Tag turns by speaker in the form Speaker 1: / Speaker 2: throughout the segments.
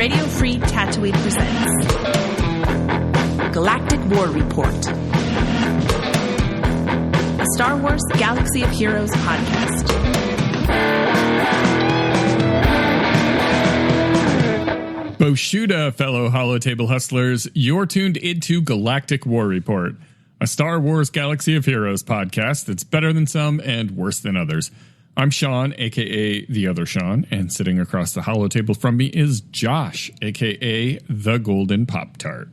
Speaker 1: Radio Free Tatooine presents Galactic War Report, a Star Wars Galaxy of Heroes podcast.
Speaker 2: Boshuda, fellow Holotable hustlers, you're tuned into Galactic War Report, a Star Wars Galaxy of Heroes podcast that's better than some and worse than others. I'm Sean, a.k.a. the other Sean, and sitting across the holotable from me is Josh, a.k.a. the Golden Pop-Tart.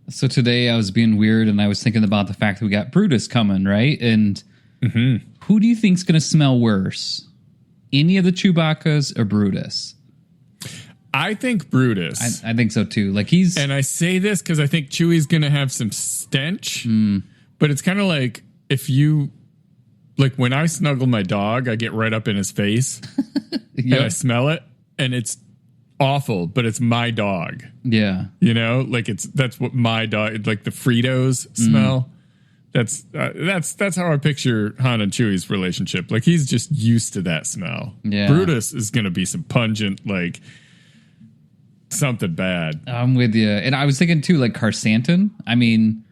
Speaker 3: So today I was being weird and I was thinking about the fact that we got Brutus coming, right? And who do you think's going to smell worse? Any of the Chewbacca's or Brutus?
Speaker 2: I think Brutus.
Speaker 3: I think so too. Like he's,
Speaker 2: and I say this because I think Chewie's going to have some stench, but it's kind of like if you... Like when I snuggle my dog, I get right up in his face and I smell it and it's awful, but it's my dog.
Speaker 3: Yeah.
Speaker 2: You know, like that's what my dog, like the Fritos smell. That's how I picture Han and Chewie's relationship. Like he's just used to that smell.
Speaker 3: Yeah.
Speaker 2: Brutus is going to be some pungent, like something bad.
Speaker 3: I'm with you. And I was thinking too, like Carsantan. I mean,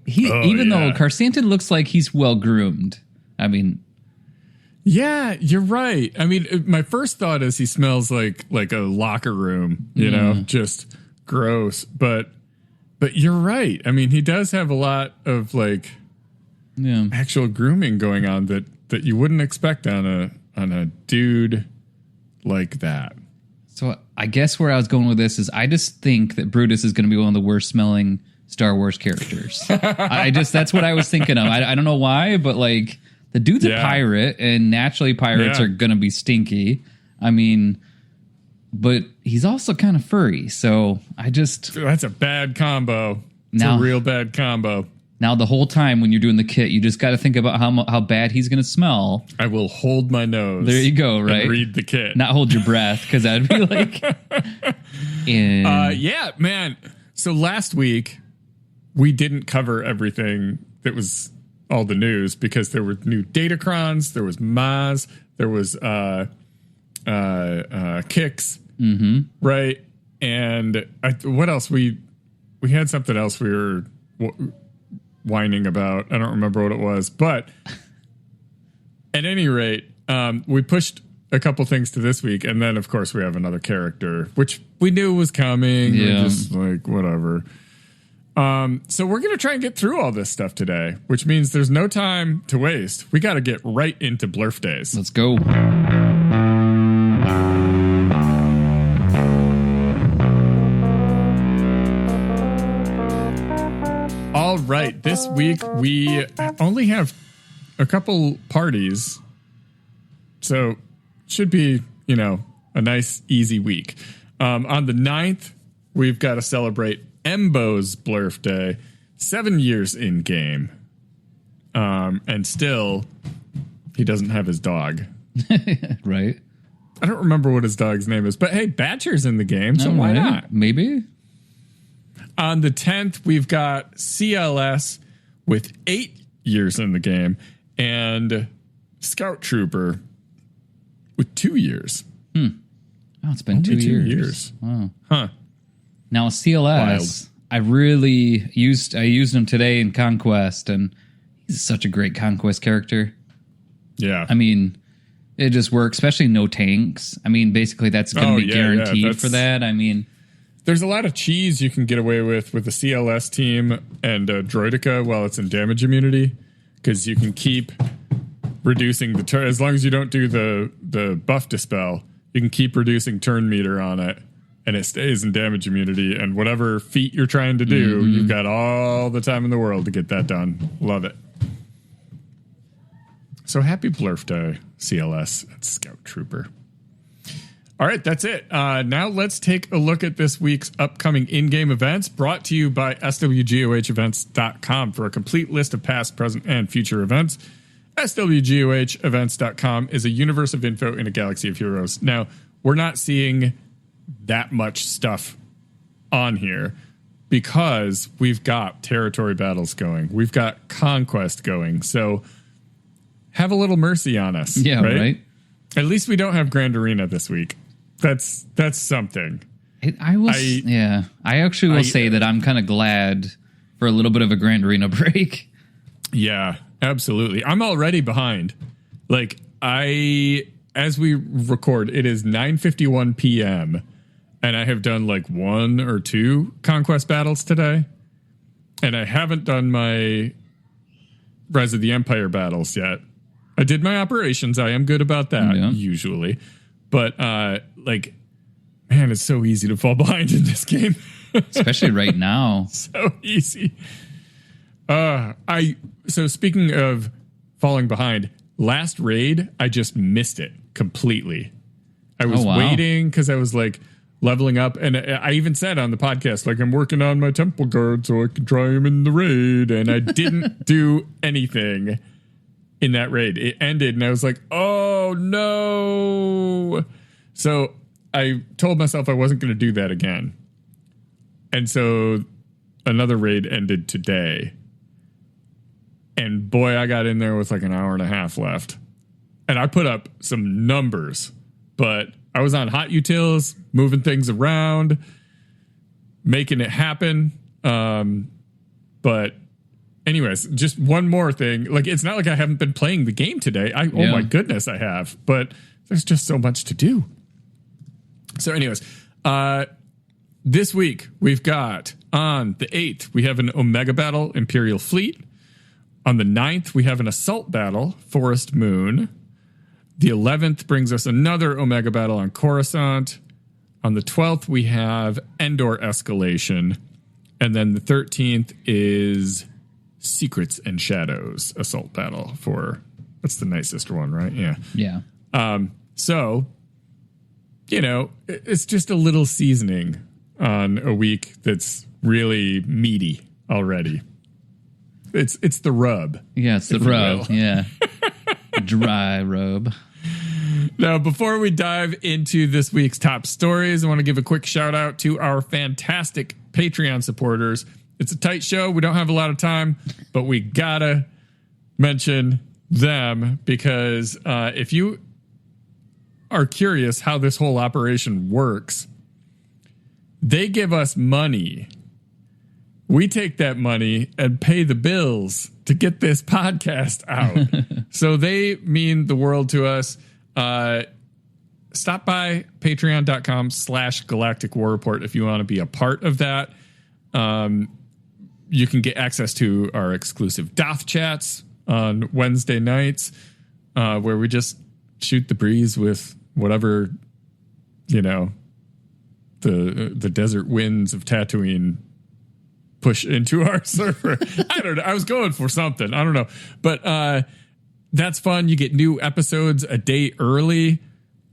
Speaker 3: though Carsantan looks like he's well groomed. I mean,
Speaker 2: yeah, you're right. I mean, my first thought is he smells like a locker room, you know, just gross. But you're right. I mean, he does have a lot of like actual grooming going on that you wouldn't expect on a dude like that.
Speaker 3: So I guess where I was going with this is I just think that Brutus is going to be one of the worst smelling Star Wars characters. That's what I was thinking of. I don't know why, but like. The dude's a pirate, and naturally pirates are going to be stinky. I mean, but he's also kind of furry, so that's
Speaker 2: a bad combo. It's a real bad combo.
Speaker 3: Now, the whole time when you're doing the kit, you just got to think about how bad he's going to smell.
Speaker 2: I will hold my nose.
Speaker 3: There you go, right?
Speaker 2: And read the kit.
Speaker 3: Not hold your breath, because that'd be like...
Speaker 2: yeah, man. So last week, we didn't cover everything that was... all the news because there were new Datacrons, there was Maz, there was Kicks, right? And what else? We had something else we were whining about. I don't remember what it was, but at any rate, we pushed a couple things to this week, and then of course we have another character, which we knew was coming. Yeah. We're just like whatever. So we're going to try and get through all this stuff today, which means there's no time to waste. We got to get right into Blurf Days.
Speaker 3: Let's go.
Speaker 2: All right. This week we only have a couple parties. So should be, a nice, easy week. On the 9th, we've got to celebrate Embo's Blurf Day, 7 years in game. And still, he doesn't have his dog.
Speaker 3: Right.
Speaker 2: I don't remember what his dog's name is, but hey, Badger's in the game, so why not?
Speaker 3: Maybe.
Speaker 2: On the 10th, we've got CLS with 8 years in the game and Scout Trooper with 2 years.
Speaker 3: Oh, it's been
Speaker 2: Only
Speaker 3: 2
Speaker 2: years.
Speaker 3: Wow.
Speaker 2: Huh.
Speaker 3: Now CLS, I used him today in Conquest, and he's such a great Conquest character.
Speaker 2: Yeah.
Speaker 3: I mean, it just works, especially no tanks. I mean, basically that's going to be guaranteed for that. I mean,
Speaker 2: there's a lot of cheese you can get away with the CLS team and Droideka while it's in damage immunity, because you can keep reducing the turn as long as you don't do the buff dispel. You can keep reducing turn meter on it. And it stays in damage immunity, and whatever feat you're trying to do, you've got all the time in the world to get that done. Love it. So happy Blurf Day, CLS and Scout Trooper. All right, that's it. Now let's take a look at this week's upcoming in-game events, brought to you by swgohevents.com. For a complete list of past, present, and future events, swgohevents.com is a universe of info in a galaxy of heroes. Now, we're not seeing that much stuff on here because we've got territory battles going. We've got conquest going. So have a little mercy on us.
Speaker 3: Yeah, right?
Speaker 2: At least we don't have Grand Arena this week. That's something.
Speaker 3: I actually will say that I'm kind of glad for a little bit of a Grand Arena break.
Speaker 2: Yeah, absolutely. I'm already behind. Like, as we record, it is 9:51 p.m. and I have done like 1 or 2 conquest battles today. And I haven't done my Rise of the Empire battles yet. I did my operations. I am good about that, usually. But, like, man, it's so easy to fall behind in this game.
Speaker 3: Especially right now.
Speaker 2: So easy. So speaking of falling behind, last raid, I just missed it completely. I was waiting because I was like leveling up. And I even said on the podcast, like, I'm working on my temple guard so I can try him in the raid. And I didn't do anything in that raid. It ended and I was like, oh no. So I told myself I wasn't going to do that again. And so another raid ended today. And boy, I got in there with like an hour and a half left. And I put up some numbers, but I was on hot utils, moving things around, making it happen. But anyways, just one more thing. Like, it's not like I haven't been playing the game today. Oh my goodness, I have. But there's just so much to do. So anyways, this week we've got on the 8th, we have an Omega battle, Imperial Fleet. On the 9th, we have an assault battle, Forest Moon. The 11th brings us another Omega battle on Coruscant. On the 12th, we have Endor Escalation. And then the 13th is Secrets and Shadows assault battle for, that's the Night Sister one, right? Yeah.
Speaker 3: Yeah.
Speaker 2: So, you know, it's just a little seasoning on a week that's really meaty already. It's the rub.
Speaker 3: Yeah, it's the rub. Yeah. Dry rub.
Speaker 2: Now, before we dive into this week's top stories, I want to give a quick shout out to our fantastic Patreon supporters. It's a tight show. We don't have a lot of time, but we gotta mention them because if you are curious how this whole operation works, they give us money. We take that money and pay the bills to get this podcast out. So they mean the world to us. Stop by patreon.com/Galactic War Report if you want to be a part of that. You can get access to our exclusive Doth chats on Wednesday nights, where we just shoot the breeze with whatever, you know, the desert winds of Tatooine push into our server. I don't know. I was going for something. I don't know. But that's fun. You get new episodes a day early.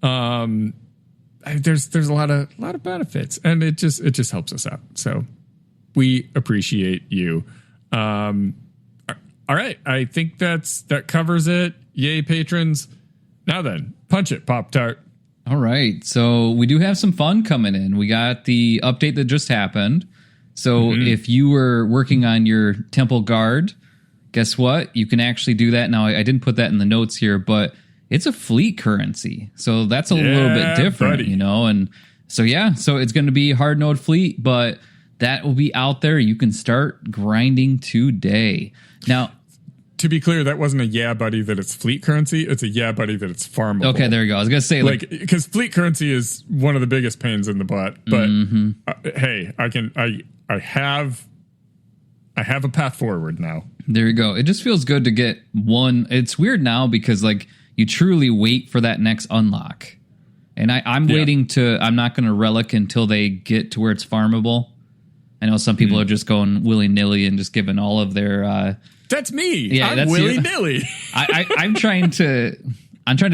Speaker 2: There's a lot of benefits, and it just helps us out. So we appreciate you. All right. I think that covers it. Yay, patrons. Now then, punch it, Pop-Tart.
Speaker 3: All right. So we do have some fun coming in. We got the update that just happened. So if you were working on your temple guard, guess what? You can actually do that. Now, I didn't put that in the notes here, but it's a fleet currency. So that's a little bit different, buddy. You know? And so, yeah, so it's going to be hard node fleet, but that will be out there. You can start grinding today. Now,
Speaker 2: to be clear, that wasn't a yeah, buddy, that it's fleet currency. It's a yeah, buddy, that it's farmable.
Speaker 3: Okay, there you go. I was going to say,
Speaker 2: like, because fleet currency is one of the biggest pains in the butt. But hey, I have a path forward now.
Speaker 3: There you go. It just feels good to get one. It's weird now because, like, you truly wait for that next unlock. And I'm waiting I'm not going to relic until they get to where it's farmable. I know some people are just going willy-nilly and just giving all of their...
Speaker 2: that's me.
Speaker 3: Yeah,
Speaker 2: I'm willy-nilly.
Speaker 3: I'm trying to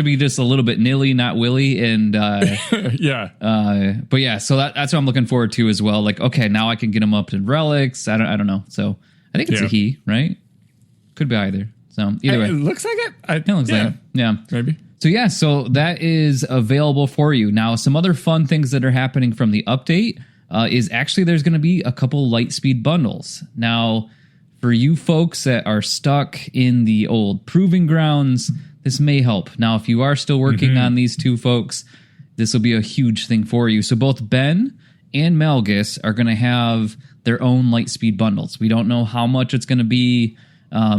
Speaker 3: be just a little bit nilly, not willy. And but yeah, so that's what I'm looking forward to as well. Like, okay, now I can get them up to relics. I don't know. So I think it's a he, right? Could be either. So either way.
Speaker 2: It looks like it.
Speaker 3: It looks like it. Yeah.
Speaker 2: Maybe.
Speaker 3: So yeah, so that is available for you. Now, some other fun things that are happening from the update is actually there's going to be a couple Lightspeed bundles. Now, for you folks that are stuck in the old proving grounds, this may help. Now, if you are still working on these two folks, this will be a huge thing for you. So both Ben and Malgus are going to have their own Lightspeed bundles. We don't know how much it's going to be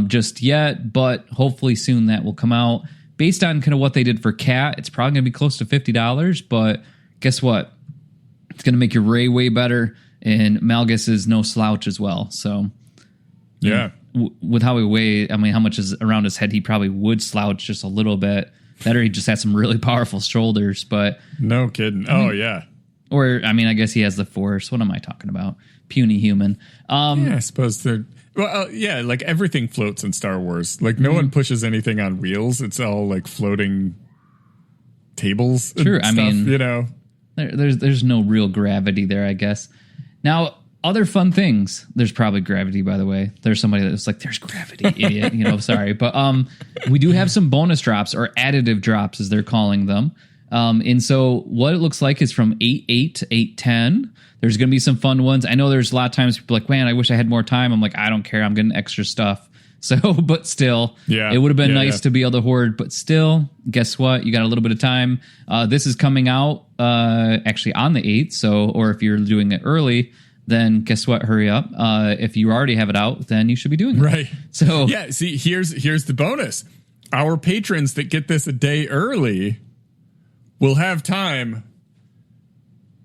Speaker 3: just yet, but hopefully soon that will come out. Based on kind of what they did for Cat, it's probably going to be close to $50, but guess what? It's going to make your Ray way better, and Malgus is no slouch as well. So,
Speaker 2: yeah.
Speaker 3: With how he weighs, I mean, how much is around his head, he probably would slouch just a little bit. Better, he just has some really powerful shoulders, but...
Speaker 2: No kidding. Oh, yeah.
Speaker 3: Or, I mean, I guess he has the Force. What am I talking about? Puny human.
Speaker 2: Yeah, I suppose they're... Well, yeah, like everything floats in Star Wars. Like no one pushes anything on wheels. It's all like floating tables.
Speaker 3: Sure,
Speaker 2: and stuff, you know.
Speaker 3: There's no real gravity there, I guess. Now, other fun things. There's probably gravity, by the way. There's somebody that's like, there's gravity, idiot. Sorry. But we do have some bonus drops, or additive drops, as they're calling them. And so what it looks like is from 8.8 to 8.10. There's going to be some fun ones. I know there's a lot of times people are like, man, I wish I had more time. I'm like, I don't care. I'm getting extra stuff. So, but still, it would have been nice to be able to hoard. But still, guess what? You got a little bit of time. This is coming out actually on the 8th. So, or if you're doing it early, then guess what? Hurry up. If you already have it out, then you should be doing it.
Speaker 2: Right.
Speaker 3: So,
Speaker 2: yeah, see, here's the bonus. Our patrons that get this a day early will have time.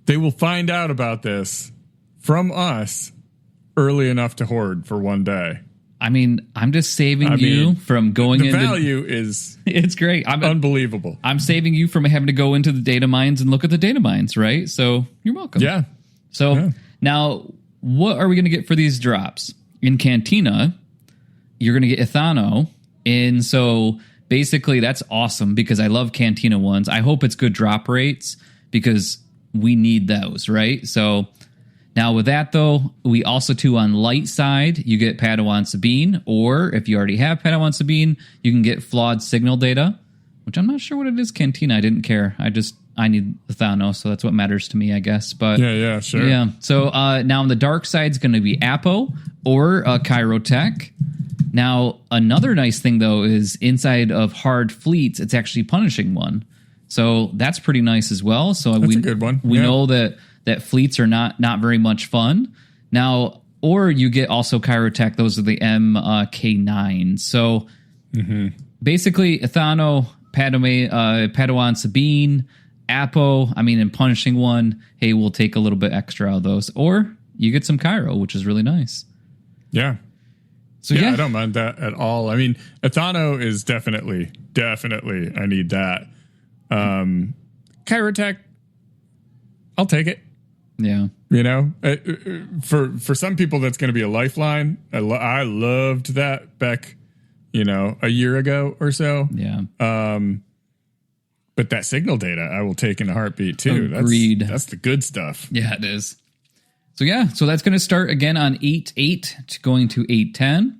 Speaker 2: They will find out about this from us early enough to hoard for one day.
Speaker 3: I mean, I'm just saving you from going into...
Speaker 2: The value is...
Speaker 3: It's great.
Speaker 2: Unbelievable.
Speaker 3: I'm saving you from having to go into the data mines and look at the data mines, right? So you're welcome.
Speaker 2: Yeah.
Speaker 3: So now, what are we going to get for these drops? In Cantina, you're going to get Ethano. And so basically that's awesome because I love Cantina ones. I hope it's good drop rates because we need those, right? So now with that, though, we also, too, on light side, you get Padawan Sabine, or if you already have Padawan Sabine, you can get flawed signal data, which I'm not sure what it is, Cantina. I didn't care. I need the Thanos, so that's what matters to me, I guess. But
Speaker 2: yeah, sure.
Speaker 3: Yeah. So now on the dark side is going to be Apo or Chirotech. Now, another nice thing, though, is inside of hard fleets, it's actually punishing one. So that's pretty nice as well. So
Speaker 2: that's a good one.
Speaker 3: We know that fleets are not very much fun. Now, or you get also Chirotech. Those are the MK9. So basically, Ethano, Padawan Sabine, Apo, I mean, in punishing one, hey, we'll take a little bit extra out of those. Or you get some Cairo, which is really nice.
Speaker 2: Yeah.
Speaker 3: So
Speaker 2: I don't mind that at all. I mean, Ethano is definitely, I need that. Chirotech, I'll take it.
Speaker 3: Yeah.
Speaker 2: For some people, that's going to be a lifeline. I loved that back, a year ago or so.
Speaker 3: Yeah.
Speaker 2: But that signal data, I will take in a heartbeat too.
Speaker 3: Agreed.
Speaker 2: That's the good stuff.
Speaker 3: Yeah, it is. So that's going to start again on 8.8 going to 8.10.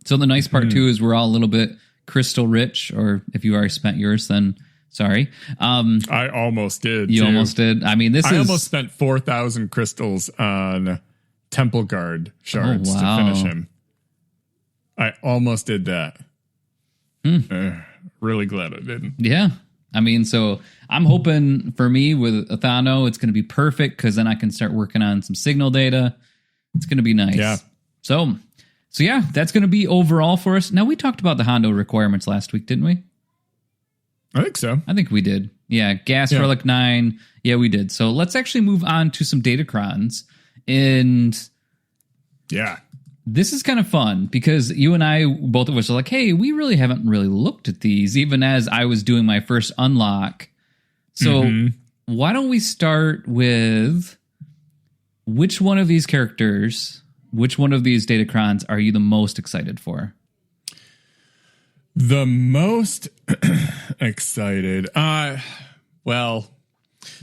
Speaker 3: So the nice part too is we're all a little bit crystal rich, or if you already spent yours, then sorry.
Speaker 2: I almost did.
Speaker 3: You almost did. I mean, I
Speaker 2: almost spent 4,000 crystals on Temple Guard shards to finish him. I almost did that. Really glad I didn't.
Speaker 3: Yeah. I mean, so I'm hoping for me with Ethano, it's going to be perfect because then I can start working on some signal data. It's going to be nice.
Speaker 2: Yeah.
Speaker 3: So yeah, that's going to be overall for us. Now, we talked about the Hondo requirements last week, didn't we?
Speaker 2: I think so.
Speaker 3: I think we did. Yeah, Gas Relic 9. Yeah, we did. So let's actually move on to some Datacrons. And
Speaker 2: yeah,
Speaker 3: this is kind of fun because you and I, both of us are like, hey, we really haven't really looked at these, even as I was doing my first unlock. So why don't we start with which one of these characters, which one of these Datacrons are you the most excited for?
Speaker 2: The most excited? Well,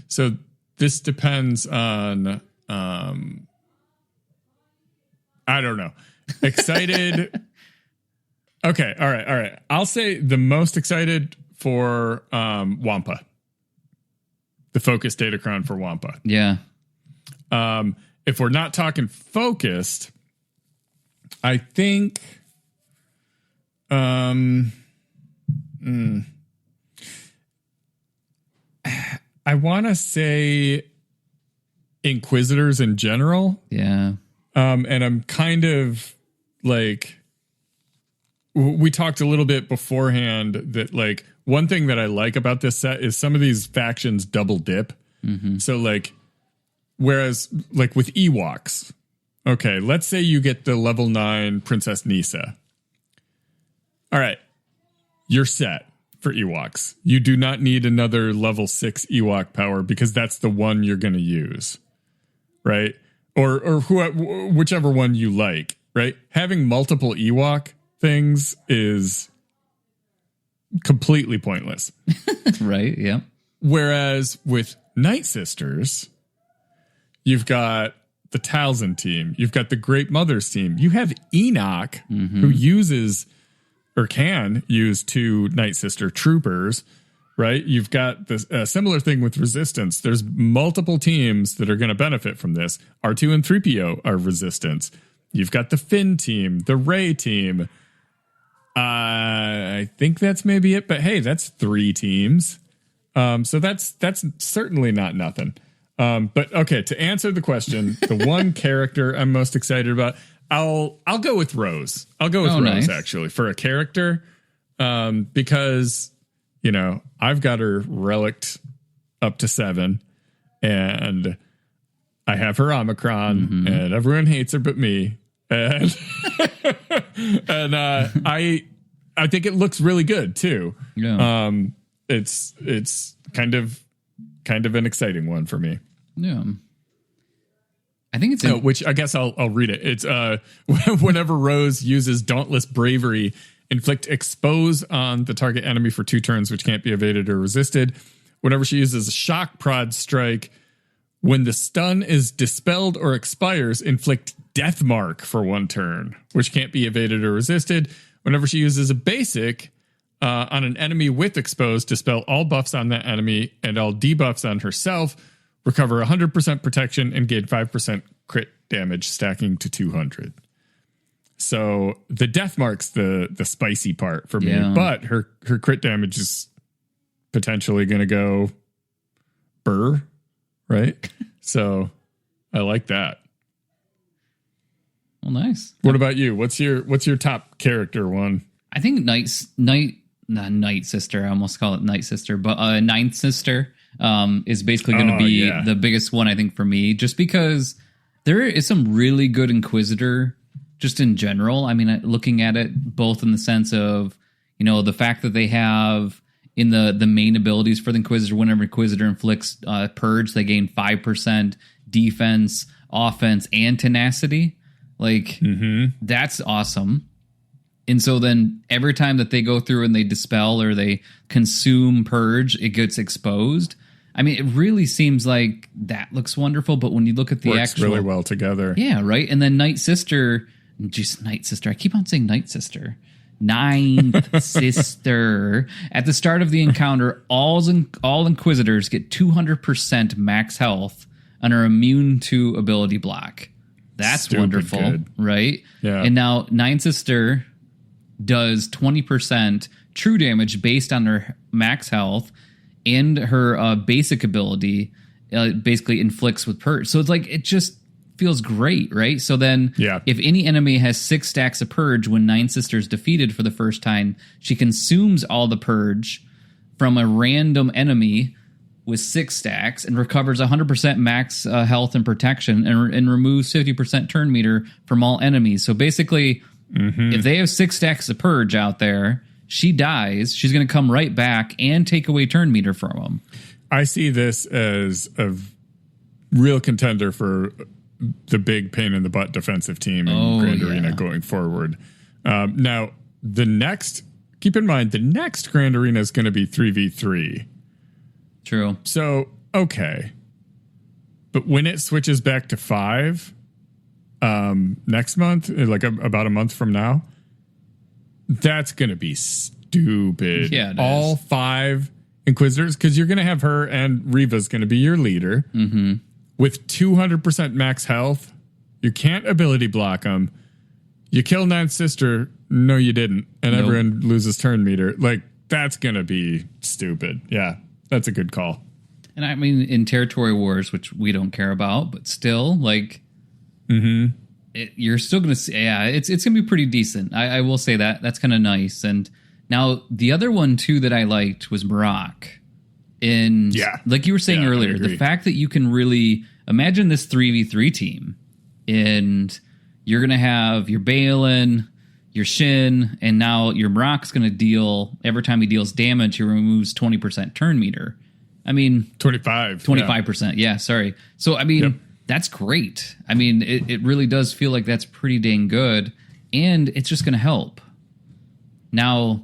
Speaker 2: so this depends on... I don't know. Excited. Okay. All right. I'll say the most excited for Wampa. The focused Datacron for Wampa.
Speaker 3: Yeah.
Speaker 2: If we're not talking focused, I think I want to say Inquisitors in general.
Speaker 3: Yeah.
Speaker 2: And I'm kind of like, we talked a little bit beforehand that like one thing that I like about this set is some of these factions double dip. So like, whereas like with Ewoks, okay, let's say you get the level 9 Princess Nisa. All right, you're set for Ewoks. You do not need another level 6 Ewok power because that's the one you're going to use, right? Or whichever one you like, right? Having multiple Ewok things is completely pointless.
Speaker 3: Right, yeah.
Speaker 2: Whereas with Night Sisters, you've got the Talzin team, you've got the Great Mothers team, you have Enoch, who uses or can use 2 Night Sister troopers, right? You've got this similar thing with Resistance. There's multiple teams that are going to benefit from this. R2 and 3PO are Resistance. You've got the Finn team, the Rey team. I think that's maybe it, but hey, that's 3 teams. So that's certainly not nothing. But okay, to answer the question, the one character I'm most excited about, I'll go with Rose. I'll go with Rose
Speaker 3: nice.
Speaker 2: Actually for a character, because you know I've got her relicked up to 7, and I have her Omicron, and everyone hates her but me, and and I think it looks really good too.
Speaker 3: Yeah.
Speaker 2: It's kind of an exciting one for me.
Speaker 3: Yeah. I think it's
Speaker 2: which I guess I'll read it. It's whenever Rose uses Dauntless Bravery, inflict expose on the target enemy for 2 turns, which can't be evaded or resisted. Whenever she uses a shock prod strike, when the stun is dispelled or expires, inflict Death Mark for 1 turn, which can't be evaded or resisted. Whenever she uses a basic on an enemy with expose, dispel all buffs on that enemy and all debuffs on herself. Recover 100% protection and gain 5% crit damage, stacking to 200. So the death mark's the spicy part for me, but her crit damage is potentially going to go burr, right? So I like that.
Speaker 3: Well, nice.
Speaker 2: What about you? What's your top character one?
Speaker 3: I think Night Sister. I almost call it Night Sister, but Ninth Sister. Is basically going to be the biggest one, I think, for me, just because there is some really good Inquisitor just in general. I mean, looking at it both in the sense of, you know, the fact that they have in the main abilities for the Inquisitor, whenever Inquisitor inflicts Purge, they gain 5% defense, offense, and tenacity. Like, that's awesome. And so then every time that they go through and they dispel or they consume Purge, it gets exposed. I mean, it really seems like that looks wonderful, but when you look at the
Speaker 2: Works
Speaker 3: actual...
Speaker 2: really well together.
Speaker 3: Yeah, right? And then Night Sister... Just Night Sister. I keep on saying Night Sister. Ninth Sister. At the start of the encounter, all Inquisitors get 200% max health and are immune to ability block. That's
Speaker 2: Stupid
Speaker 3: wonderful,
Speaker 2: good.
Speaker 3: right?
Speaker 2: Yeah.
Speaker 3: And now Ninth Sister does 20% true damage based on her max health, and her basic ability basically inflicts with Purge. So it's like, it just feels great, right? So then if any enemy has 6 stacks of Purge when Ninth Sister is defeated for the first time, she consumes all the Purge from a random enemy with 6 stacks and recovers 100% max health and protection and removes 50% turn meter from all enemies. So basically, if they have 6 stacks of Purge out there, she dies, she's going to come right back and take away turn meter from them.
Speaker 2: I see this as a real contender for the big pain in the butt defensive team in Grand Arena going forward. Now, keep in mind, the next Grand Arena is going to be 3v3.
Speaker 3: True.
Speaker 2: So, okay. But when it switches back to 5 next month, like about a month from now, that's going to be stupid.
Speaker 3: Yeah,
Speaker 2: all 5 Inquisitors, because you're going to have her and Reva's going to be your leader with 200% max health. You can't ability block them. You kill Ninth Sister. No, you didn't. And everyone loses turn meter. Like, that's going to be stupid. Yeah, that's a good call.
Speaker 3: And I mean, in territory wars, which we don't care about, but still, like, you're still going to see, it's going to be pretty decent. I will say that. That's kind of nice. And now the other one, too, that I liked was Marok. And like you were saying earlier, the fact that you can really imagine this 3v3 team, and you're going to have your Balin, your Shin, and now your Marok's going to deal, every time he deals damage, he removes 20% turn meter. I mean, 25%. Yeah, sorry. So, I mean, that's great. I mean, it really does feel like that's pretty dang good, and it's just going to help. Now,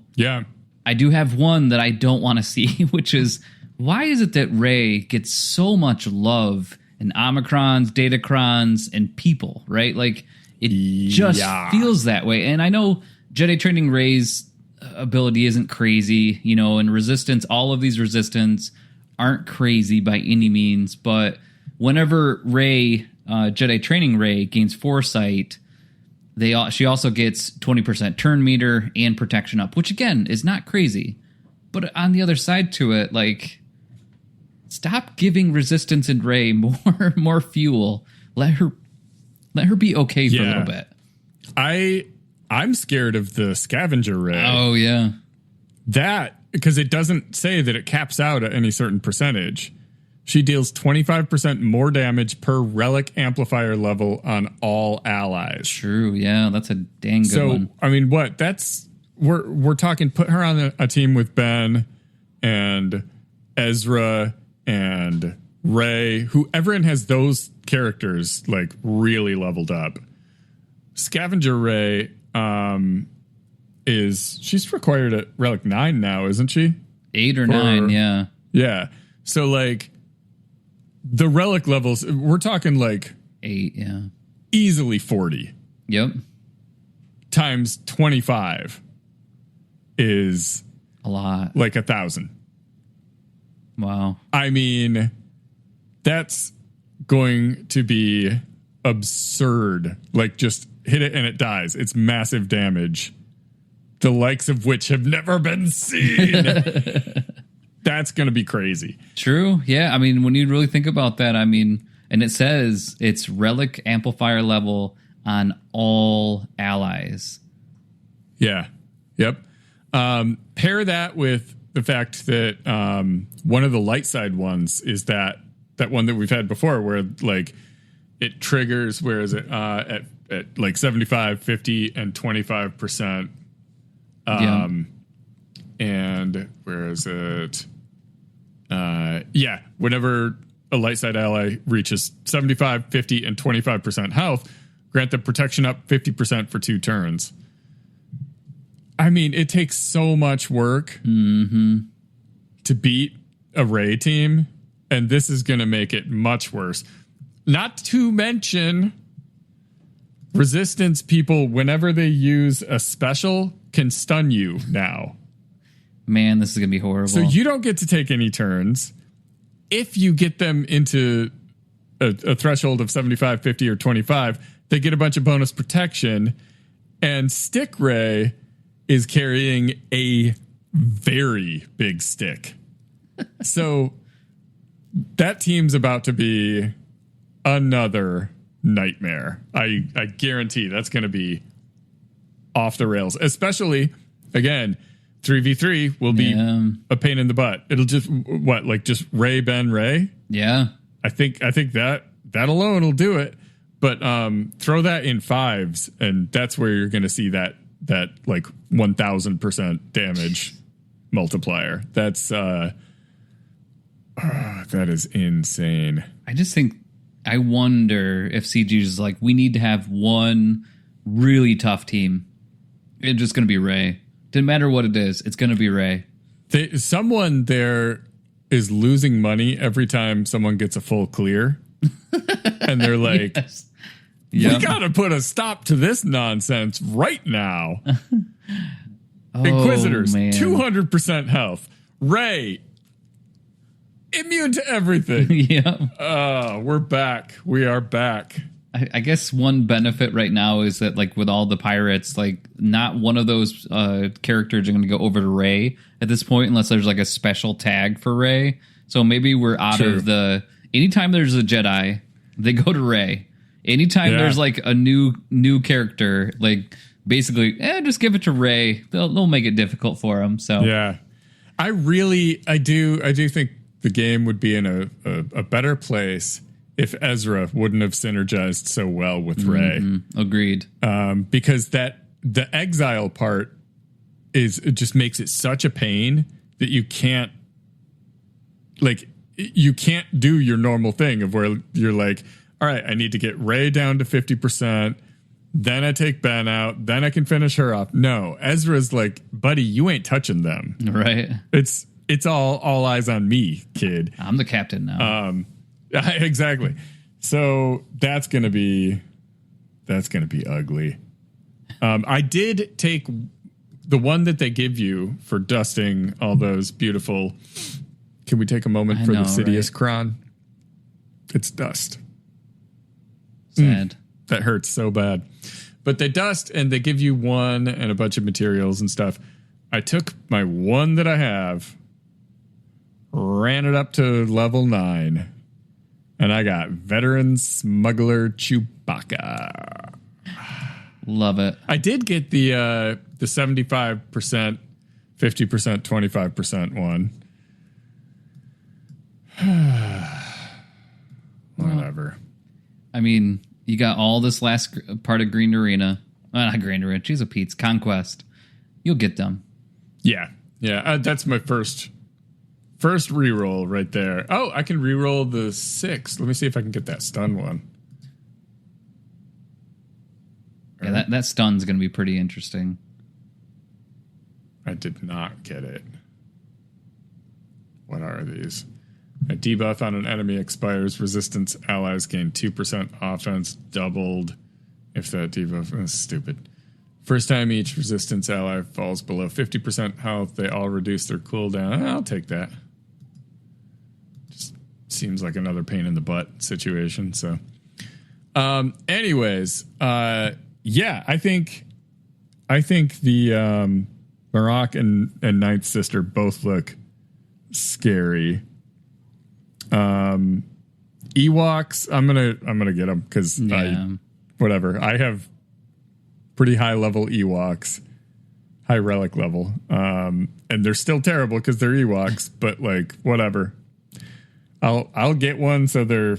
Speaker 3: I do have one that I don't want to see, which is, why is it that Rey gets so much love in Omicrons, Datacrons, and people, right? Like, it just feels that way. And I know Jedi training Rey's ability isn't crazy, you know, and Resistance, all of these Resistance aren't crazy by any means, but whenever Rey, Jedi training Rey gains foresight, she also gets 20% turn meter and protection up, which again is not crazy. But on the other side to it, like, stop giving Resistance and Rey more fuel. Let her be okay for a little bit.
Speaker 2: I'm scared of the scavenger Rey.
Speaker 3: Oh yeah,
Speaker 2: that. Because it doesn't say that it caps out at any certain percentage. She deals 25% more damage per relic amplifier level on all allies.
Speaker 3: True, yeah, that's a dang good one.
Speaker 2: So, I mean, we're talking, put her on a team with Ben and Ezra and Rey, who everyone has those characters, like, really leveled up. Scavenger Rey, she's required at relic 9 now, isn't she?
Speaker 3: 8 or 9, yeah.
Speaker 2: Yeah. So, like, the relic levels, we're talking like
Speaker 3: 8, yeah.
Speaker 2: Easily 40.
Speaker 3: Yep.
Speaker 2: Times 25 is
Speaker 3: a lot.
Speaker 2: Like 1,000.
Speaker 3: Wow.
Speaker 2: I mean, that's going to be absurd. Like, just hit it and it dies. It's massive damage. The likes of which have never been seen. That's going to be crazy.
Speaker 3: True. Yeah. I mean, when you really think about that, I mean, and it says it's relic amplifier level on all allies.
Speaker 2: Yeah. Yep. Pair that with the fact that one of the light side ones is that one that we've had before where, like, it triggers, where is it? At like 75, 50, and 25%. And where is it? Whenever a light side ally reaches 75, 50, and 25% health, grant them protection up 50% for 2 turns. I mean, it takes so much work to beat a Rey team, and this is going to make it much worse. Not to mention, Resistance people, whenever they use a special, can stun you now.
Speaker 3: Man, this is going to be horrible.
Speaker 2: So you don't get to take any turns. If you get them into a threshold of 75, 50, or 25, they get a bunch of bonus protection. And Stick Rey is carrying a very big stick. So that team's about to be another nightmare. I guarantee that's going to be off the rails, especially, again, 3v3 will be a pain in the butt. It'll just just Rey, Ben, Rey.
Speaker 3: Yeah.
Speaker 2: I think that alone will do it. But throw that in 5s, and that's where you're going to see that like 1,000% damage multiplier. That's that is insane.
Speaker 3: I wonder if CG is like, we need to have one really tough team. It's just going to be Rey. Didn't matter what it is. It's going to be Rey.
Speaker 2: Someone there is losing money every time someone gets a full clear. And they're like,
Speaker 3: yes.
Speaker 2: We got to put a stop to this nonsense right now. Inquisitors,
Speaker 3: man.
Speaker 2: 200% health. Rey, immune to everything.
Speaker 3: Yeah.
Speaker 2: We're back. We are back.
Speaker 3: I guess one benefit right now is that, like, with all the pirates, like, not one of those characters are going to go over to Rey at this point unless there's like a special tag for Rey. So maybe we're out
Speaker 2: True.
Speaker 3: of the... Anytime there's a Jedi, they go to Rey. Anytime there's like a new character, like basically, just give it to Rey. They'll make it difficult for him. So
Speaker 2: yeah, I do think the game would be in a better place if Ezra wouldn't have synergized so well with Rey.
Speaker 3: Agreed.
Speaker 2: Because the exile part it just makes it such a pain that you can't do your normal thing of where you're like, all right, I need to get Rey down to 50%. Then I take Ben out. Then I can finish her off. No, Ezra's like, buddy, you ain't touching them.
Speaker 3: Right.
Speaker 2: It's all eyes on me, kid.
Speaker 3: I'm the captain now.
Speaker 2: Exactly. So that's gonna be ugly. I did take the one that they give you for dusting all those beautiful. Can we take a moment for the Sidious Kron? It's dust.
Speaker 3: Sad.
Speaker 2: That hurts so bad. But they dust and they give you one and a bunch of materials and stuff. I took my one that I have, ran it up to level 9, and I got Veteran Smuggler Chewbacca.
Speaker 3: Love it.
Speaker 2: I did get the 75%, 50%, 25% one. Whatever.
Speaker 3: I mean, you got all this last part of Green Arena. Well, not Green Arena. Jeez, Pete's Conquest. You'll get them.
Speaker 2: Yeah. That's my first reroll right there. Oh, I can reroll the 6. Let me see if I can get that stun one.
Speaker 3: Yeah, that stun's going to be pretty interesting.
Speaker 2: I did not get it. What are these? A debuff on an enemy expires. Resistance allies gain 2% offense doubled. If that debuff is stupid. First time each resistance ally falls below 50% health, they all reduce their cooldown. I'll take that. Just seems like another pain in the butt situation. So, anyways, yeah, I think the Marok and Ninth Sister both look scary. Ewoks, I'm gonna get them because whatever. I have pretty high level Ewoks, high relic level, and they're still terrible because they're Ewoks. But like whatever, I'll get one so they're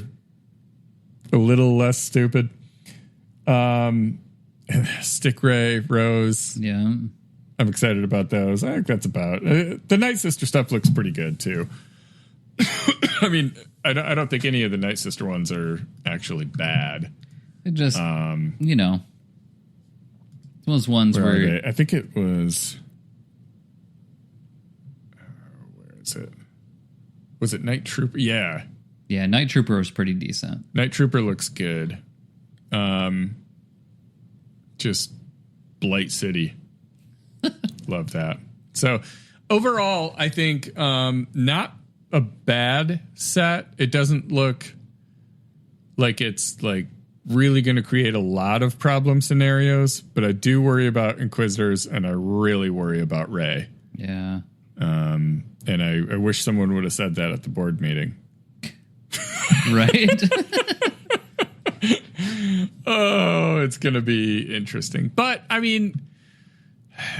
Speaker 2: a little less stupid. Stick Ray, Rose.
Speaker 3: Yeah,
Speaker 2: I'm excited about those. I think that's about the Night Sister stuff looks pretty good too. I mean, I don't think any of the Night Sister ones are actually bad.
Speaker 3: It just, it's one of those ones where
Speaker 2: I think it was. Where is it? Was it Night Trooper? Yeah,
Speaker 3: Night Trooper was pretty decent.
Speaker 2: Night Trooper looks good. Just Blight City. Love that. So overall, I think not a bad set. It doesn't look like it's like really going to create a lot of problem scenarios, but I do worry about Inquisitors and I really worry about Rey.
Speaker 3: Yeah.
Speaker 2: And I wish someone would have said that at the board meeting.
Speaker 3: Right?
Speaker 2: Oh, it's going to be interesting. But I mean,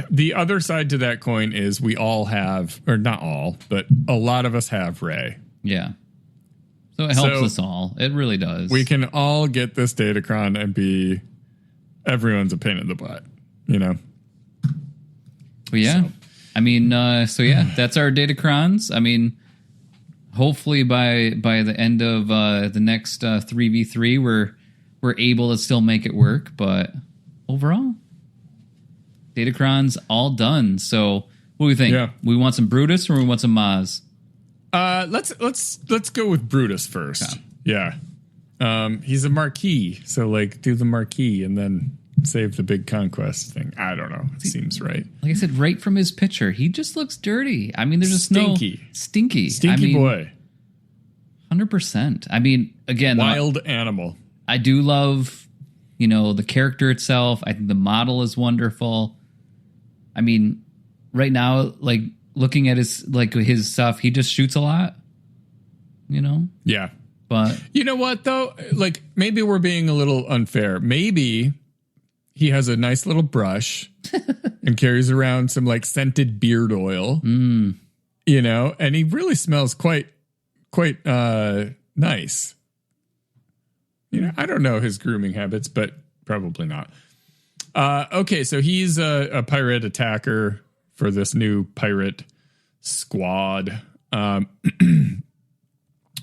Speaker 2: the other side to that coin is we all have, or not all, but a lot of us have Rey.
Speaker 3: Yeah. So it helps us all. It really does.
Speaker 2: We can all get this Datacron and be everyone's a pain in the butt, you know?
Speaker 3: Well, yeah. So. I mean, that's our Datacrons. I mean, hopefully by the end of the next 3v3, we're able to still make it work. But overall, Datacrons all done. So what do we think?
Speaker 2: Yeah.
Speaker 3: We want some Brutus or we want some Maz?
Speaker 2: Let's go with Brutus first. Okay. Yeah. He's a Marquis, so like do the Marquis and then save the big conquest thing. I don't know. It seems right.
Speaker 3: Like I said, right from his picture, he just looks dirty. I mean, there's just stinky
Speaker 2: boy.
Speaker 3: 100%. I mean, again,
Speaker 2: wild animal.
Speaker 3: I do love, the character itself. I think the model is wonderful. I mean, right now, like looking at his stuff, he just shoots a lot. you know?
Speaker 2: Yeah.
Speaker 3: But
Speaker 2: you know what, though? Like, maybe we're being a little unfair. Maybe he has a nice little brush and carries around some like scented beard oil, you know, and he really smells quite nice. You know, I don't know his grooming habits, but probably not. Okay, so he's a pirate attacker for this new pirate squad.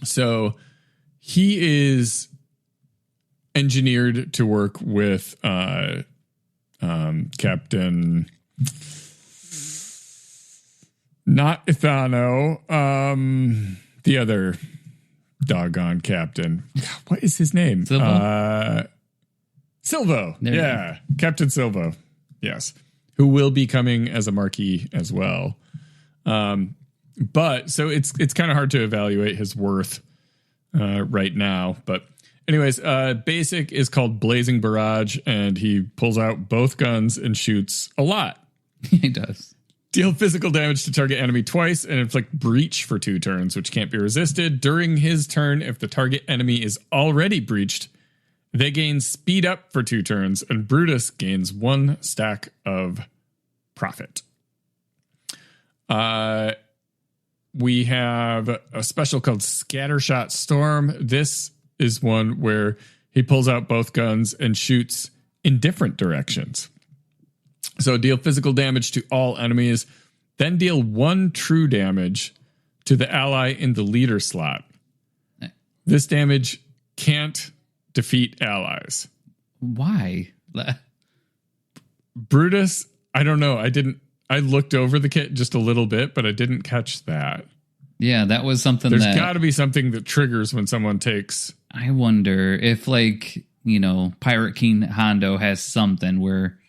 Speaker 2: So he is engineered to work with Captain, not Ithano, the other doggone captain. What is his name?
Speaker 3: Silvo?
Speaker 2: Silvo. Yeah, Captain Silvo. Yes, who will be coming as a marquee as well. But so it's kind of hard to evaluate his worth right now. But anyways, basic is called Blazing Barrage, and he pulls out both guns and shoots a lot.
Speaker 3: he does.
Speaker 2: Deal physical damage to target enemy twice and inflict breach for 2 turns, which can't be resisted. During his turn, if the target enemy is already breached, they gain speed up for 2 turns, and Brutus gains 1 stack of profit. We have a special called Scattershot Storm. This is one where he pulls out both guns and shoots in different directions. So deal physical damage to all enemies, then deal 1 true damage to the ally in the leader slot. This damage can't defeat allies.
Speaker 3: Why?
Speaker 2: Brutus, I don't know. I looked over the kit just a little bit, but I didn't catch that.
Speaker 3: Yeah, that was something
Speaker 2: There's got to be something that triggers when someone takes...
Speaker 3: I wonder if, like, you know, Pirate King Hondo has something where...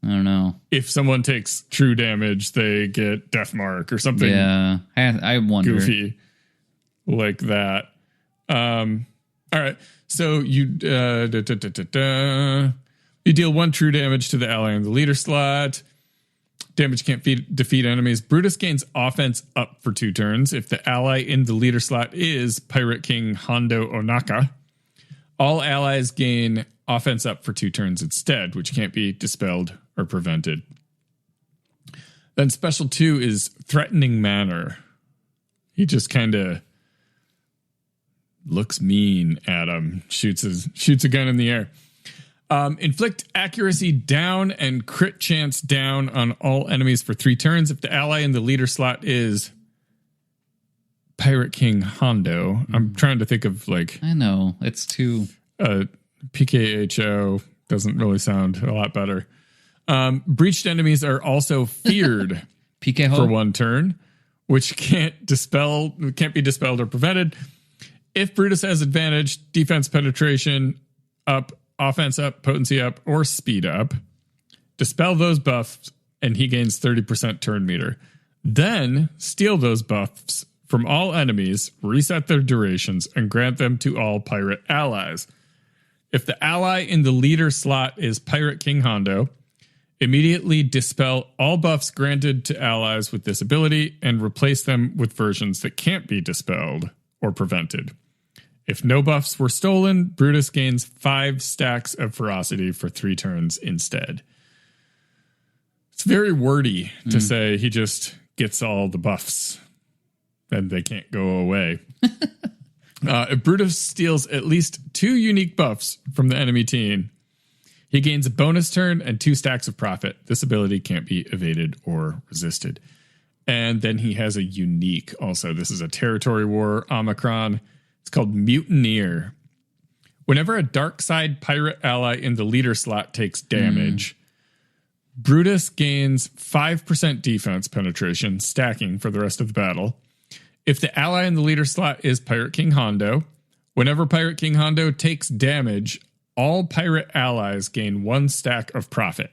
Speaker 3: I don't know.
Speaker 2: If someone takes true damage, they get death mark or something.
Speaker 3: Yeah, I wonder.
Speaker 2: Goofy like that. All right. So you you deal 1 true damage to the ally in the leader slot. Damage can't defeat enemies. Brutus gains offense up for 2 turns if the ally in the leader slot is Pirate King Hondo Onaka. All allies gain offense up for 2 turns instead, which can't be dispelled or prevented. Then special 2 is Threatening Manner. He just kind of looks mean at him, shoots a gun in the air. Inflict accuracy down and crit chance down on all enemies for 3 turns. If the ally in the leader slot is Pirate King Hondo, I'm trying to think of like...
Speaker 3: I know, it's too...
Speaker 2: PKHO doesn't really sound a lot better. Breached enemies are also feared for 1 turn, which can't be dispelled or prevented. If Brutus has advantage, defense penetration up, offense up, potency up, or speed up, dispel those buffs, and he gains 30% turn meter. Then steal those buffs from all enemies, reset their durations, and grant them to all pirate allies. If the ally in the leader slot is Pirate King Hondo, immediately dispel all buffs granted to allies with this ability and replace them with versions that can't be dispelled or prevented. If no buffs were stolen, Brutus gains 5 stacks of ferocity for 3 turns instead. It's very wordy to say he just gets all the buffs and they can't go away. If Brutus steals at least 2 unique buffs from the enemy team, he gains a bonus turn and 2 stacks of profit. This ability can't be evaded or resisted. And then he has a unique also. This is a territory war Omicron. It's called Mutineer. Whenever a dark side pirate ally in the leader slot takes damage, Brutus gains 5% defense penetration, stacking for the rest of the battle. If the ally in the leader slot is Pirate King Hondo, whenever Pirate King Hondo takes damage, all pirate allies gain 1 stack of profit.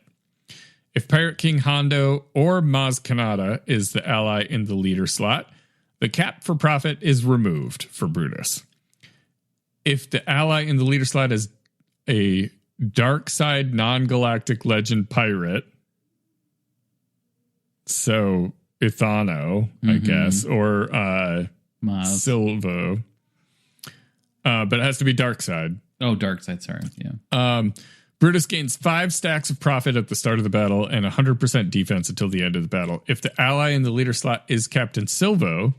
Speaker 2: If Pirate King Hondo or Maz Kanata is the ally in the leader slot, the cap for profit is removed for Brutus. If the ally in the leader slot is a dark side non-galactic legend pirate, so Ithano, I guess, or Silvo. But it has to be dark side.
Speaker 3: Oh, dark side, sorry. Yeah.
Speaker 2: Brutus gains 5 stacks of profit at the start of the battle and 100% defense until the end of the battle. If the ally in the leader slot is Captain Silvo,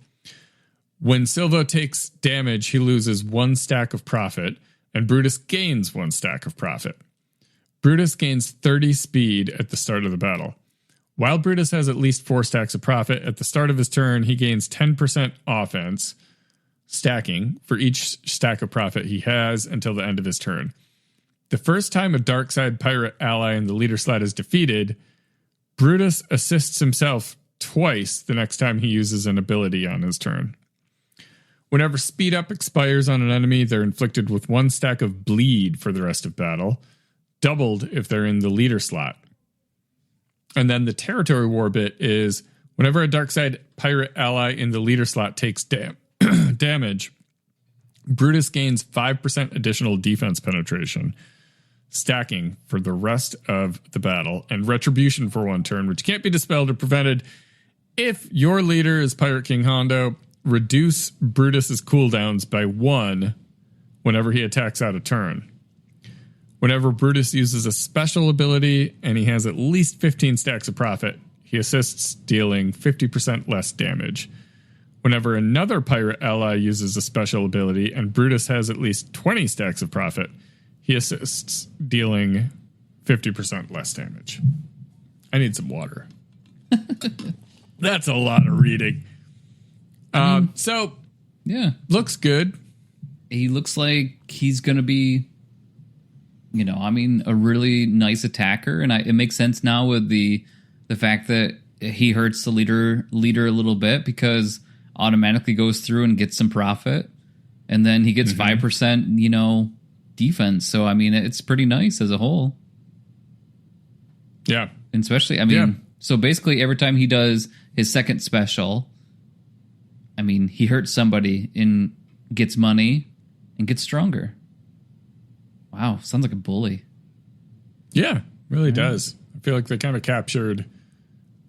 Speaker 2: when Silvo takes damage, he loses 1 stack of profit, and Brutus gains 1 stack of profit. Brutus gains 30 speed at the start of the battle. While Brutus has at least 4 stacks of profit, at the start of his turn, he gains 10% offense, stacking, for each stack of profit he has until the end of his turn. The first time a dark side pirate ally in the leader slot is defeated, Brutus assists himself twice the next time he uses an ability on his turn. Whenever speed up expires on an enemy, they're inflicted with 1 stack of bleed for the rest of battle, doubled if they're in the leader slot. And then the territory war bit is whenever a dark side pirate ally in the leader slot takes damage, Brutus gains 5% additional defense penetration, stacking for the rest of the battle, and retribution for 1 turn, which can't be dispelled or prevented. If your leader is Pirate King Hondo, reduce Brutus's cooldowns by 1 whenever he attacks out a turn. Whenever Brutus uses a special ability and he has at least 15 stacks of profit, he assists, dealing 50% less damage. Whenever another pirate ally uses a special ability and Brutus has at least 20 stacks of profit, he assists, dealing 50% less damage. I need some water. That's a lot of reading. So,
Speaker 3: yeah,
Speaker 2: looks good.
Speaker 3: He looks like he's going to be, a really nice attacker. And it makes sense now with the fact that he hurts the leader a little bit because automatically goes through and gets some profit. And then he gets 5%, defense. So, it's pretty nice as a whole.
Speaker 2: Yeah.
Speaker 3: And especially, so basically every time he does his second special, he hurts somebody and gets money and gets stronger. Wow, sounds like a bully.
Speaker 2: Yeah, really does. I feel like they kind of captured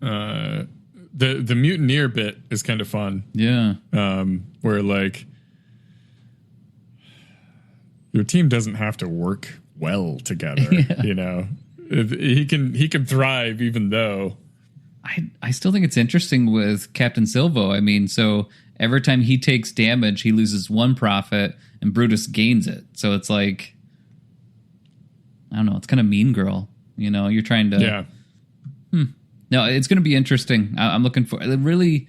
Speaker 2: the mutineer bit is kind of fun.
Speaker 3: Yeah.
Speaker 2: Where like your team doesn't have to work well together, He can thrive even though
Speaker 3: I still think it's interesting with Captain Silvo. So every time he takes damage, he loses 1 profit and Brutus gains it. So it's like, I don't know, it's kind of Mean Girl. You're trying to...
Speaker 2: Yeah.
Speaker 3: No, it's going to be interesting. I'm looking for... Really,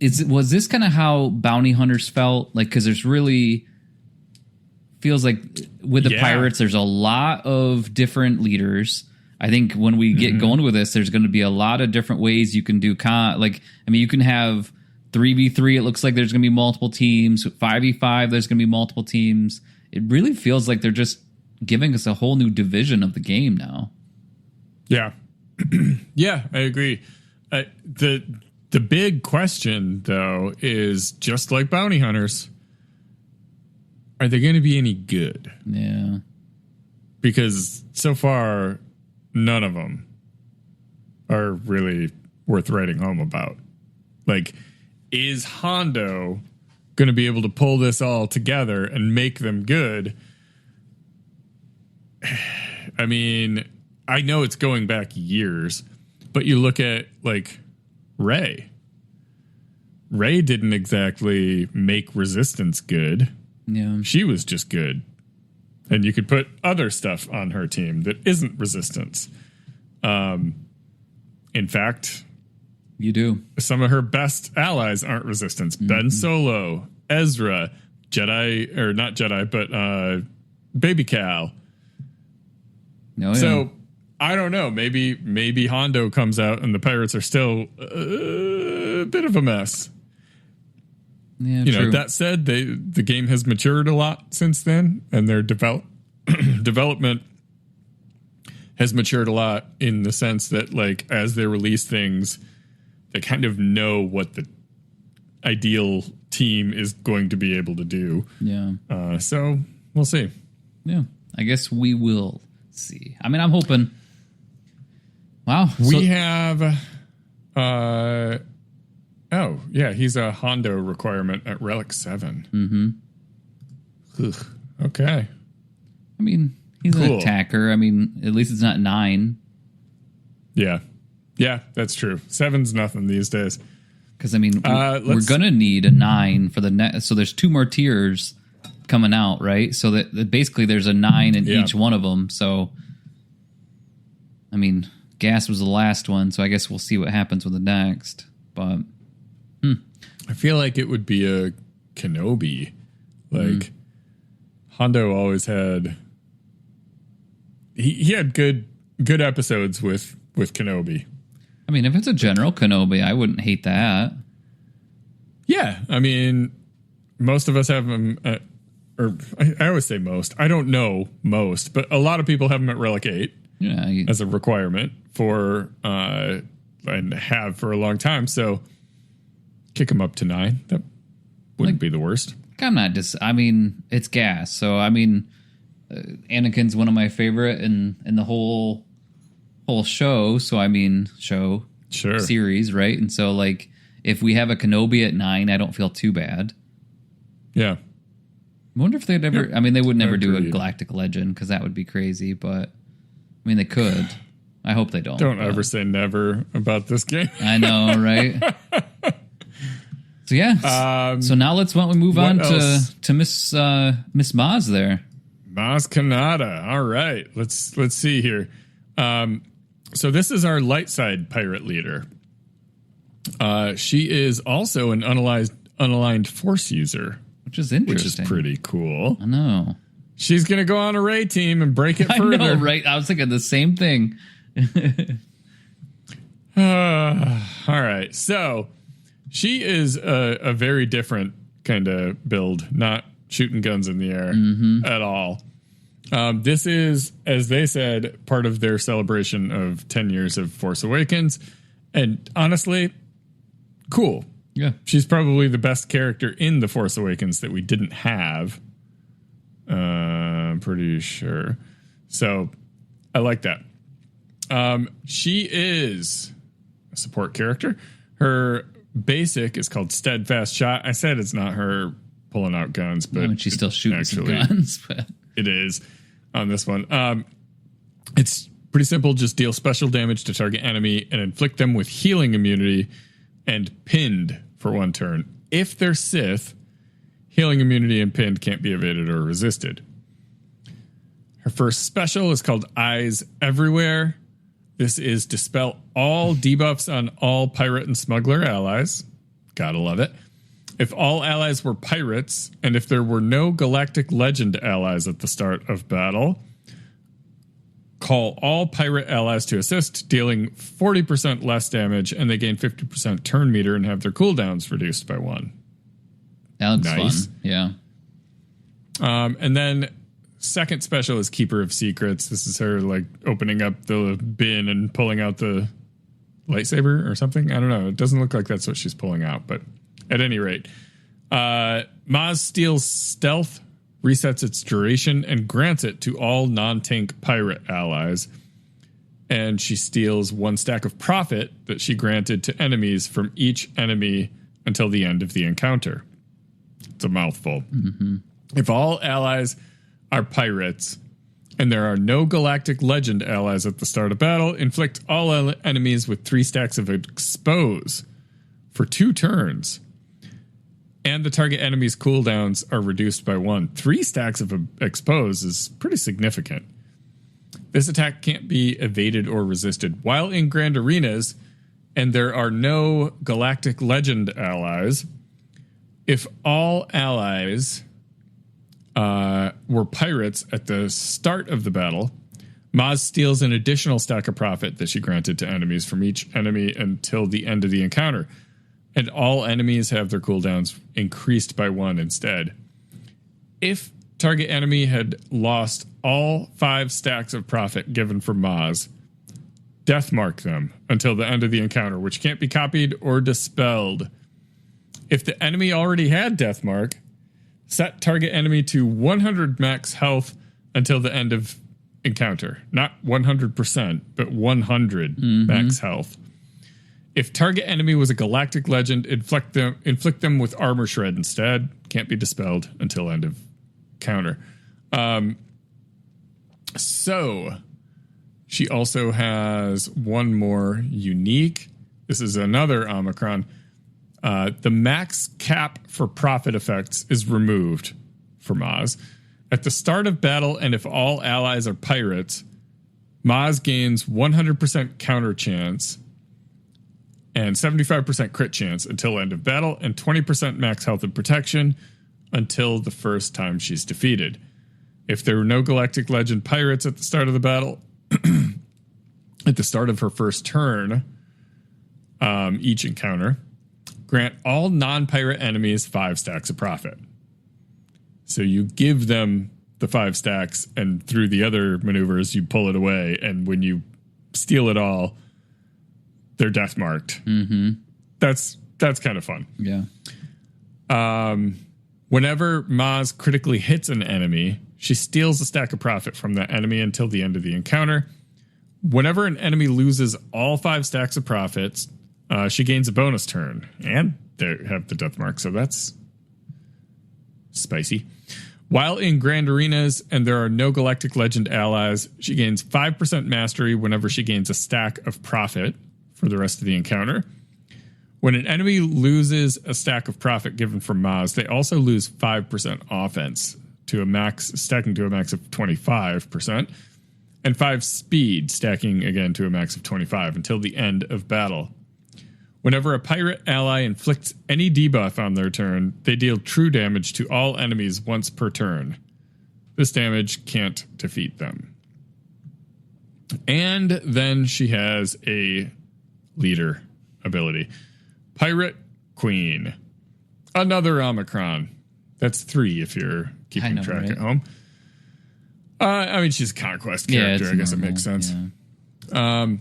Speaker 3: was this kind of how bounty hunters felt? Like, because there's really... Feels like with the pirates, there's a lot of different leaders. I think when we get going with this, there's going to be a lot of different ways you can do you can have 3v3. It looks like there's going to be multiple teams. 5v5, there's going to be multiple teams. It really feels like they're just giving us a whole new division of the game now.
Speaker 2: Yeah. Yeah, I agree. The big question, though, is just like bounty hunters, are they going to be any good?
Speaker 3: Yeah.
Speaker 2: Because so far, none of them are really worth writing home about. Like, is Hondo going to be able to pull this all together and make them good? I know it's going back years, but you look at, like, Rey. Rey didn't exactly make Resistance good.
Speaker 3: Yeah.
Speaker 2: She was just good. And you could put other stuff on her team that isn't Resistance. In fact,
Speaker 3: you do.
Speaker 2: Some of her best allies aren't Resistance. Ben Solo, Ezra, Jedi, or not Jedi, but Baby Cal.
Speaker 3: Oh, yeah.
Speaker 2: So I don't know. Maybe Hondo comes out and the pirates are still a bit of a mess.
Speaker 3: Yeah, true.
Speaker 2: That said, the game has matured a lot since then, and their development has matured a lot in the sense that, like, as they release things, they kind of know what the ideal team is going to be able to do.
Speaker 3: Yeah.
Speaker 2: So we'll see.
Speaker 3: Yeah. I guess we will see. I'm hoping. Wow.
Speaker 2: We have Oh, yeah, he's a Hondo requirement at Relic 7. Okay.
Speaker 3: I mean, he's an attacker. I mean, at least it's not 9.
Speaker 2: Yeah. Yeah, that's true. 7's nothing these days.
Speaker 3: Because, I mean, we're going to need a 9 for the next. So there's 2 more tiers coming out, right? So that basically there's a 9 in each one of them. So, I mean, Gas was the last one. So I guess we'll see what happens with the next. But
Speaker 2: I feel like it would be a Kenobi. Like, Hondo always had... He had good episodes with Kenobi.
Speaker 3: I mean, if it's a General Kenobi, I wouldn't hate that.
Speaker 2: Yeah, I mean, most of us have him at, or I always say most. I don't know most, but a lot of people have him at Relic 8 as a requirement for, and have for a long time. So kick him up to 9. That wouldn't be the worst.
Speaker 3: I'm not I mean, it's Gas. So, I mean, Anakin's one of my favorite in the whole show. So, I mean, series, right? And so, like, if we have a Kenobi at 9, I don't feel too bad.
Speaker 2: Yeah.
Speaker 3: I wonder if they'd ever... I mean, they would never do a Galactic Legend because that would be crazy, but... I mean, they could. I hope they don't.
Speaker 2: Don't ever say never about this game.
Speaker 3: I know, right? So, yeah. So now why don't we move on to Miss Maz there.
Speaker 2: Maz Kanata. All right. Let's see here. So this is our light side pirate leader. She is also an unaligned force user,
Speaker 3: which is interesting.
Speaker 2: Which is pretty cool.
Speaker 3: I know.
Speaker 2: She's going to go on a raid team and break it further.
Speaker 3: I know, right? I was thinking the same thing.
Speaker 2: All right. So she is a very different kind of build, not shooting guns in the air at all. This is, as they said, part of their celebration of 10 years of Force Awakens. And honestly, cool.
Speaker 3: Yeah.
Speaker 2: She's probably the best character in The Force Awakens that we didn't have. I'm pretty sure. So I like that. She is a support character. Her basic is called Steadfast Shot. I said it's not her pulling out guns, but
Speaker 3: she's still shooting some guns. But
Speaker 2: it is on this one. It's pretty simple. Just deal special damage to target enemy and inflict them with healing immunity and pinned for 1 turn. If they're Sith, healing immunity and pinned can't be evaded or resisted. Her first special is called Eyes Everywhere. This is dispel all debuffs on all pirate and smuggler allies. Gotta love it. If all allies were pirates, and if there were no Galactic Legend allies at the start of battle, call all pirate allies to assist, dealing 40% less damage, and they gain 50% turn meter and have their cooldowns reduced by 1.
Speaker 3: That looks fun. Yeah.
Speaker 2: And then second special is Keeper of Secrets. This is her like opening up the bin and pulling out the lightsaber or something. I don't know. It doesn't look like that's what she's pulling out, but at any rate, Maz steals stealth, resets its duration, and grants it to all non-tank pirate allies. And she steals 1 stack of profit that she granted to enemies from each enemy until the end of the encounter. It's a mouthful. If all allies are pirates and there are no Galactic Legend allies at the start of battle, inflict all enemies with 3 stacks of Expose for 2 turns. And the target enemy's cooldowns are reduced by 1. 3 stacks of Expose is pretty significant. This attack can't be evaded or resisted. While in Grand Arenas, and there are no Galactic Legend allies, if all allies were pirates at the start of the battle, Maz steals an additional stack of profit that she granted to enemies from each enemy until the end of the encounter. And all enemies have their cooldowns increased by 1 instead. If target enemy had lost all 5 stacks of profit given from Maz, deathmark them until the end of the encounter, which can't be copied or dispelled. If the enemy already had deathmark, set target enemy to 100 max health until the end of encounter. Not 100%, but 100 max health. If target enemy was a galactic legend, inflict them with armor shred instead. Can't be dispelled until end of counter. So she also has one more unique. This is another Omicron. The max cap for profit effects is removed for Maz. At the start of battle, and if all allies are pirates, Maz gains 100% counter chance and 75% crit chance until end of battle, and 20% max health and protection until the first time she's defeated. If there were no Galactic Legend pirates at the start of the battle, at the start of her first turn, each encounter, grant all non-pirate enemies 5 stacks of profit. So you give them the 5 stacks, and through the other maneuvers, you pull it away, and when you steal it all, they're death marked.
Speaker 3: Mm-hmm.
Speaker 2: That's kind of fun.
Speaker 3: Yeah.
Speaker 2: Whenever Maz critically hits an enemy, she steals a stack of profit from that enemy until the end of the encounter. Whenever an enemy loses all 5 stacks of profits, she gains a bonus turn, and they have the death mark, so that's spicy. While in Grand Arenas and there are no Galactic Legend allies, she gains 5% mastery whenever she gains a stack of profit for the rest of the encounter. When an enemy loses a stack of profit given from Maz, they also lose 5% offense to a max, stacking to a max of 25%, and 5 speed, stacking again to a max of 25 until the end of battle. Whenever a pirate ally inflicts any debuff on their turn, they deal true damage to all enemies once per turn. This damage can't defeat them. And then she has a leader ability. Pirate Queen. Another Omicron. That's 3 if you're keeping track
Speaker 3: right?
Speaker 2: at home. I mean, she's a conquest character. I guess it makes sense. Yeah.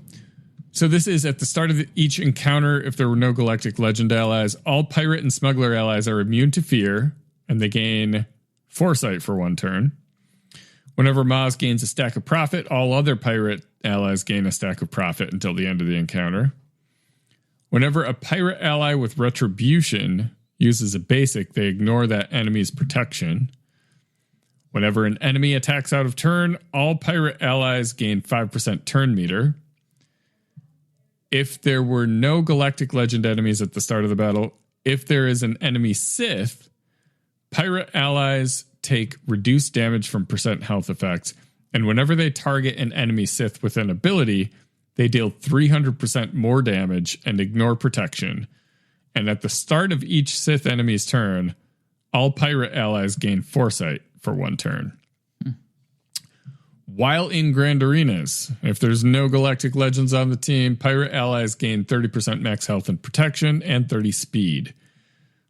Speaker 2: So this is at the start of each encounter. If there were no Galactic Legend allies, all pirate and smuggler allies are immune to fear, and they gain foresight for 1 turn. Whenever Maz gains a stack of profit, all other pirate allies gain a stack of profit until the end of the encounter. Whenever a pirate ally with retribution uses a basic, they ignore that enemy's protection. Whenever an enemy attacks out of turn, all pirate allies gain 5% turn meter. If there were no Galactic Legend enemies at the start of the battle, if there is an enemy Sith, pirate allies take reduced damage from percent health effects, and whenever they target an enemy Sith with an ability, they deal 300% more damage and ignore protection. And at the start of each Sith enemy's turn, all pirate allies gain foresight for 1 turn. While in Grand Arenas, if there's no Galactic Legends on the team, pirate allies gain 30% max health and protection and 30 speed.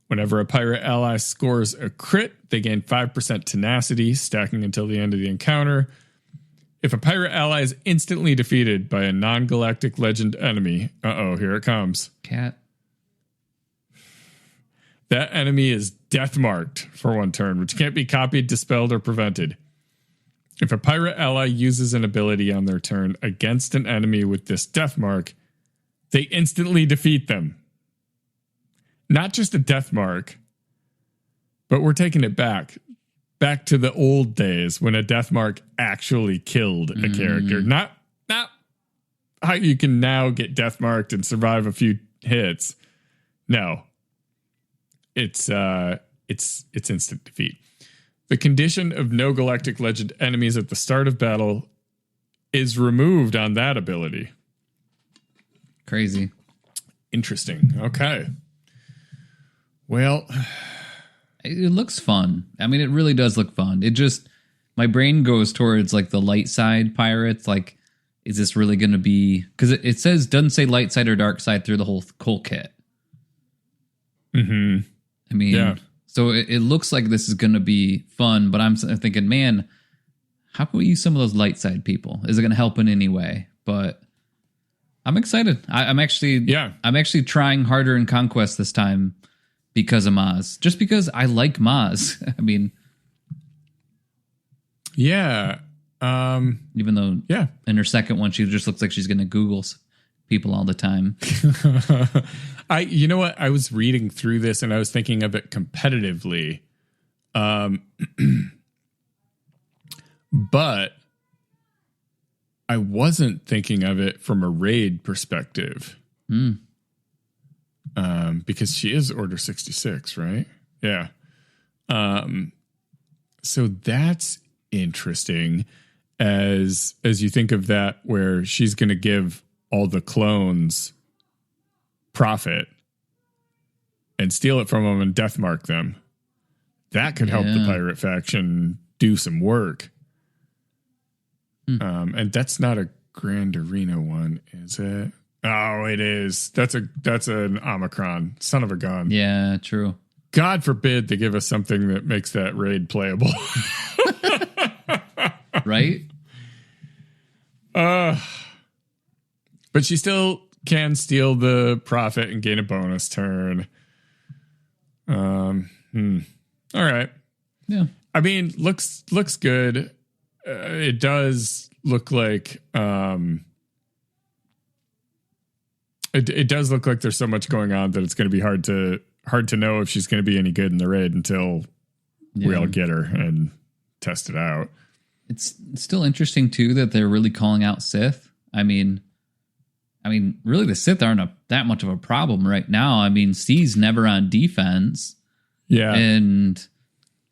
Speaker 2: Whenever a pirate ally scores a crit, they gain 5% tenacity, stacking until the end of the encounter. If a pirate ally is instantly defeated by a non-Galactic Legend enemy, here it comes.
Speaker 3: Cat.
Speaker 2: That enemy is death marked for 1 turn, which can't be copied, dispelled, or prevented. If a pirate ally uses an ability on their turn against an enemy with this death mark, they instantly defeat them. Not just a death mark, but we're taking it back to the old days when a death mark actually killed a character. Not how you can now get death marked and survive a few hits. No. It's instant defeat. The condition of no Galactic Legend enemies at the start of battle is removed on that ability.
Speaker 3: Crazy.
Speaker 2: Interesting. Okay. Well,
Speaker 3: it looks fun. I mean, it really does look fun. It just, my brain goes towards like the light side pirates. Like, is this really going to be, because it says, doesn't say light side or dark side through the whole kit.
Speaker 2: Mm-hmm.
Speaker 3: I mean, yeah. So it looks like this is going to be fun, but I'm thinking, man, how can we use some of those light side people? Is it going to help in any way? But I'm excited. I'm actually trying harder in Conquest this time because of Maz. Just because I like Maz. I mean,
Speaker 2: yeah.
Speaker 3: Even though in her second one, she just looks like she's going to people all the time.
Speaker 2: You know what? I was reading through this and I was thinking of it competitively. But I wasn't thinking of it from a raid perspective. Because she is Order 66, right? Yeah. So that's interesting as you think of that, where she's going to give all the clones profit and steal it from them and deathmark them. That could help the pirate faction do some work. And that's not a Grand Arena one, is it? Oh, it is. That's an Omicron. Son of a gun.
Speaker 3: Yeah, true.
Speaker 2: God forbid they give us something that makes that raid playable.
Speaker 3: Right?
Speaker 2: But she still can steal the profit and gain a bonus turn. All right.
Speaker 3: Yeah.
Speaker 2: I mean, looks good. It does look like it does look like there's so much going on that it's going to be hard to know if she's going to be any good in the raid until we all get her and test it out.
Speaker 3: It's still interesting too that they're really calling out Sith. I mean, really the Sith aren't that much of a problem right now. I mean, C's never on defense.
Speaker 2: Yeah.
Speaker 3: And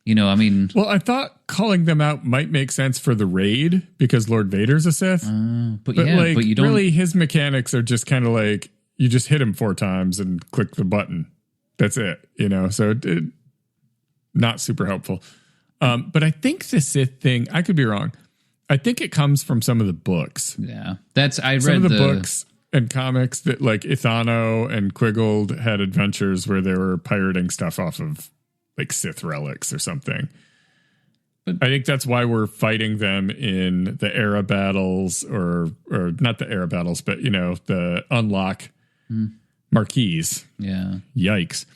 Speaker 3: well,
Speaker 2: I thought calling them out might make sense for the raid because Lord Vader's a Sith.
Speaker 3: But you don't
Speaker 2: really, his mechanics are just kind of like you just hit him 4 times and click the button. That's it, so it not super helpful. But I think the Sith thing, I could be wrong. I think it comes from some of the books.
Speaker 3: Yeah. I read
Speaker 2: some of the books and comics that like Ithano and Quiggold had adventures where they were pirating stuff off of like Sith relics or something. But I think that's why we're fighting them in the era battles or not the era battles, but the unlock marquees.
Speaker 3: Yeah.
Speaker 2: Yikes.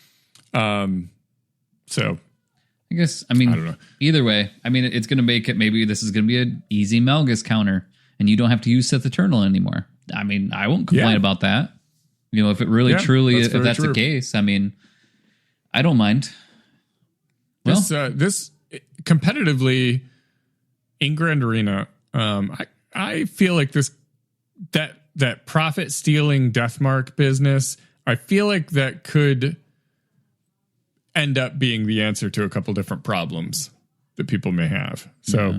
Speaker 2: So
Speaker 3: I guess, I don't know. Either way, it's going to make it, maybe this is going to be an easy Melgus counter and you don't have to use Sith Eternal anymore. I won't complain about that. If it really truly, if that's the case, I don't mind. Well,
Speaker 2: this competitively in Grand Arena, I feel like that profit stealing Deathmark business, I feel like that could end up being the answer to a couple different problems that people may have. So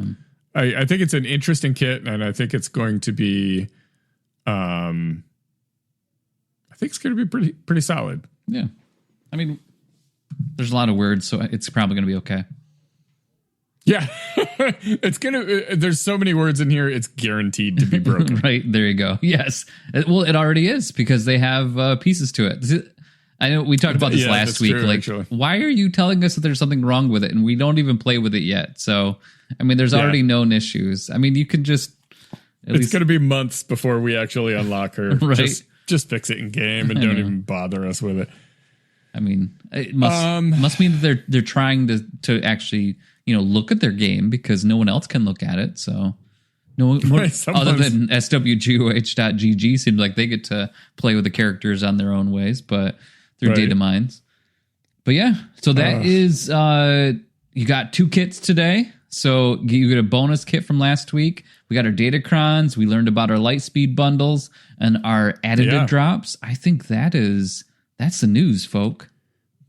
Speaker 2: I think it's an interesting kit, and I think it's going to be, pretty solid.
Speaker 3: Yeah. There's a lot of words, so it's probably going to be okay.
Speaker 2: Yeah. There's so many words in here, it's guaranteed to be broken.
Speaker 3: Right. There you go. Yes. Well, it already is because they have pieces to it. I know we talked about this last week.
Speaker 2: True, actually.
Speaker 3: Why are you telling us that there's something wrong with it? And we don't even play with it yet. So, there's already known issues. You could just...
Speaker 2: It's going to be months before we actually unlock her.
Speaker 3: Right.
Speaker 2: Just fix it in game and don't even bother us with it.
Speaker 3: It must mean that they're trying to actually, look at their game because no one else can look at it. So other than swgoh.gg seems like they get to play with the characters on their own ways, but through data mines. But yeah, so that is you got 2 kits today. So you get a bonus kit from last week. We got our Datacrons. We learned about our Lightspeed bundles and our additive drops. I think that's the news, folk.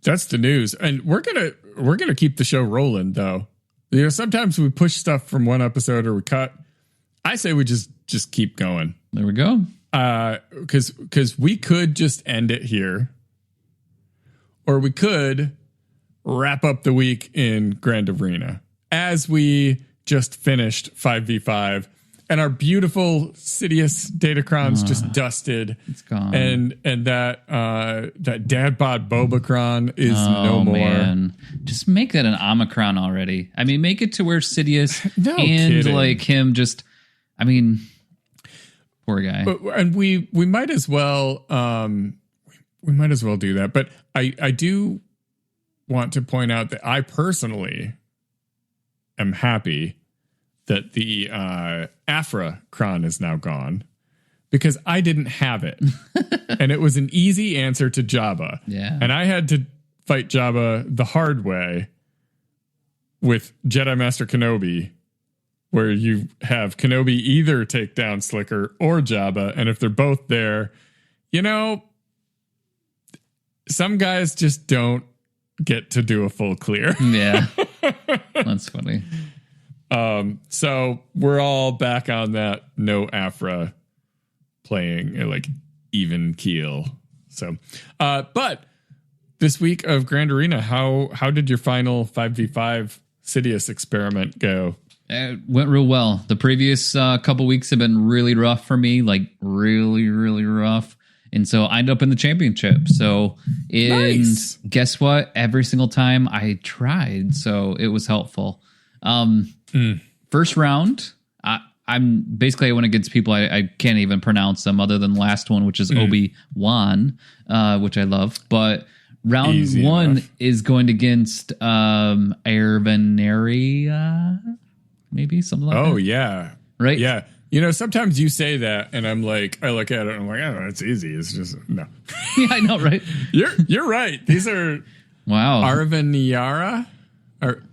Speaker 2: That's the news. And we're gonna keep the show rolling though. Sometimes we push stuff from one episode or we cut. I say we just keep going.
Speaker 3: There we go.
Speaker 2: Because we could just end it here. Or we could wrap up the week in Grand Arena. As we just finished 5v5 and our beautiful Sidious Datacrons just dusted.
Speaker 3: It's gone.
Speaker 2: And that dad bod Bobacron is no more. Man.
Speaker 3: Just make that an Omicron already. Make it to where Sidious
Speaker 2: no
Speaker 3: and
Speaker 2: kidding.
Speaker 3: like him just poor guy.
Speaker 2: And we might as well do that. But I do want to point out that I personally am happy that the Afra Kron is now gone because I didn't have it. And it was an easy answer to Jabba.
Speaker 3: Yeah.
Speaker 2: And I had to fight Jabba the hard way with Jedi Master Kenobi, where you have Kenobi either take down Slicker or Jabba. And if they're both there, you know, some guys just don't get to do a full clear.
Speaker 3: Yeah. That's funny.
Speaker 2: So we're all back on that no Afra playing like even keel. So, but this week of Grand Arena, how did your final 5v5 Sidious experiment go?
Speaker 3: It went real well. The previous couple weeks have been really rough for me, like really, really rough. And so I ended up in the championship. So,
Speaker 2: Nice.
Speaker 3: Guess what? Every single time I tried. So it was helpful. First round, I went against people I can't even pronounce them other than the last one, which is Obi-Wan, which I love. But round
Speaker 2: Easy
Speaker 3: one
Speaker 2: enough.
Speaker 3: is going against Airvenaria, maybe something like that.
Speaker 2: Oh, yeah.
Speaker 3: Right?
Speaker 2: Yeah. You know, sometimes you say that and I'm like, I look at it and I'm like, oh, it's easy. It's just, no.
Speaker 3: Yeah, I know, right?
Speaker 2: You're right. These are
Speaker 3: Wow.
Speaker 2: Arvaniara? Or,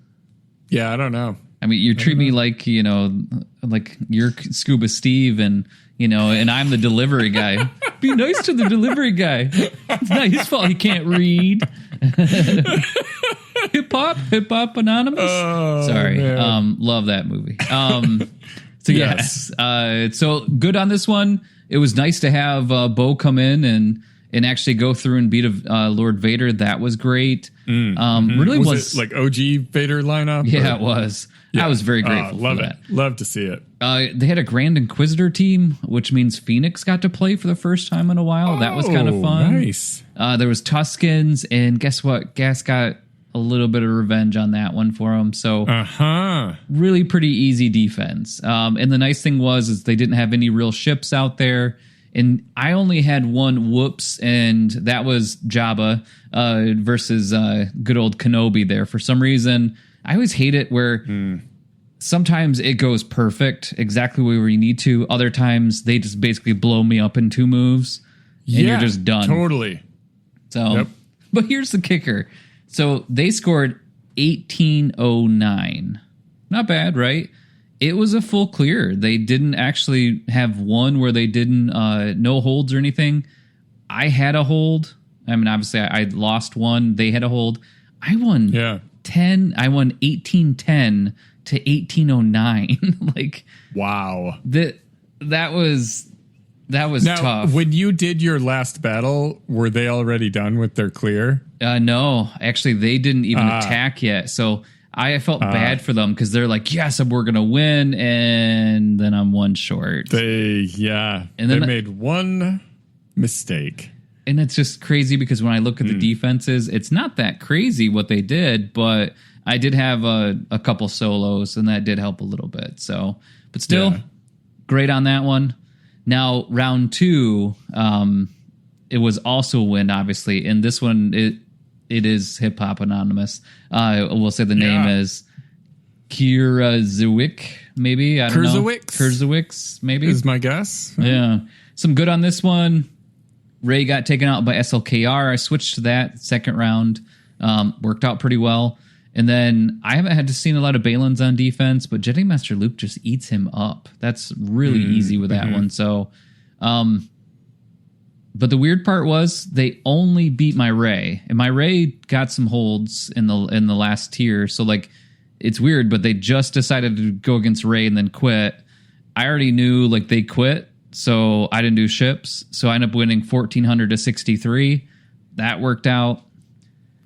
Speaker 2: yeah, I don't know.
Speaker 3: I mean, you treat me like, you know, like you're Scuba Steve and, you know, and I'm the delivery guy. Be nice to the delivery guy. It's not his fault he can't read. Hip Hop Anonymous.
Speaker 2: Oh,
Speaker 3: Sorry.
Speaker 2: man.
Speaker 3: Love that movie. So yes. So good on this one. It was nice to have Bo come in and actually go through and beat Lord Vader. That was great. Really was
Speaker 2: it like OG Vader lineup?
Speaker 3: Yeah, it was.
Speaker 2: Yeah.
Speaker 3: I was very grateful
Speaker 2: love
Speaker 3: for
Speaker 2: it.
Speaker 3: that.
Speaker 2: Love to see it.
Speaker 3: They had a Grand Inquisitor team, which means Phoenix got to play for the first time in a while. That was kind of fun.
Speaker 2: Nice.
Speaker 3: There was Tuskens, and guess what? Gas got a little bit of revenge on that one for him. So really pretty easy defense. And the nice thing is they didn't have any real ships out there. And I only had one whoops, and that was Jabba versus good old Kenobi there. For some reason, I always hate it where sometimes it goes perfect, exactly where you need to. Other times, they just basically blow me up in 2 moves, and you're just done.
Speaker 2: Totally.
Speaker 3: So, But here's the kicker. So they scored 1809. Not bad, right? It was a full clear. They didn't actually have one where they didn't no holds or anything. I had a hold. I mean, obviously, I lost one. They had a hold. I won 10. I won 1810 to 1809. Like,
Speaker 2: wow.
Speaker 3: That was
Speaker 2: now,
Speaker 3: tough.
Speaker 2: When you did your last battle, were they already done with their clear?
Speaker 3: No, actually, they didn't even attack yet. So I felt bad for them because they're like, yes, we're going to win. And then I'm one short.
Speaker 2: They made one mistake.
Speaker 3: And it's just crazy because when I look at the defenses, it's not that crazy what they did, but I did have a couple solos and that did help a little bit. So, but still great on that one. Now, round 2, it was also a win, obviously. And this one, it is Hip Hop Anonymous. We'll say the name is Kirazuik, maybe. I don't know. Kurzewicz, maybe.
Speaker 2: Is my guess.
Speaker 3: Yeah. Some good on this one. Ray got taken out by SLKR. I switched to that second round. Worked out pretty well. And then I haven't had to see a lot of Balins on defense, but Jedi Master Luke just eats him up. That's really easy with that one. So, but the weird part was they only beat my Ray, and my Ray got some holds in the last tier. So like, it's weird, but they just decided to go against Ray and then quit. I already knew like they quit, so I didn't do ships. So I ended up winning 1400 to 63. That worked out.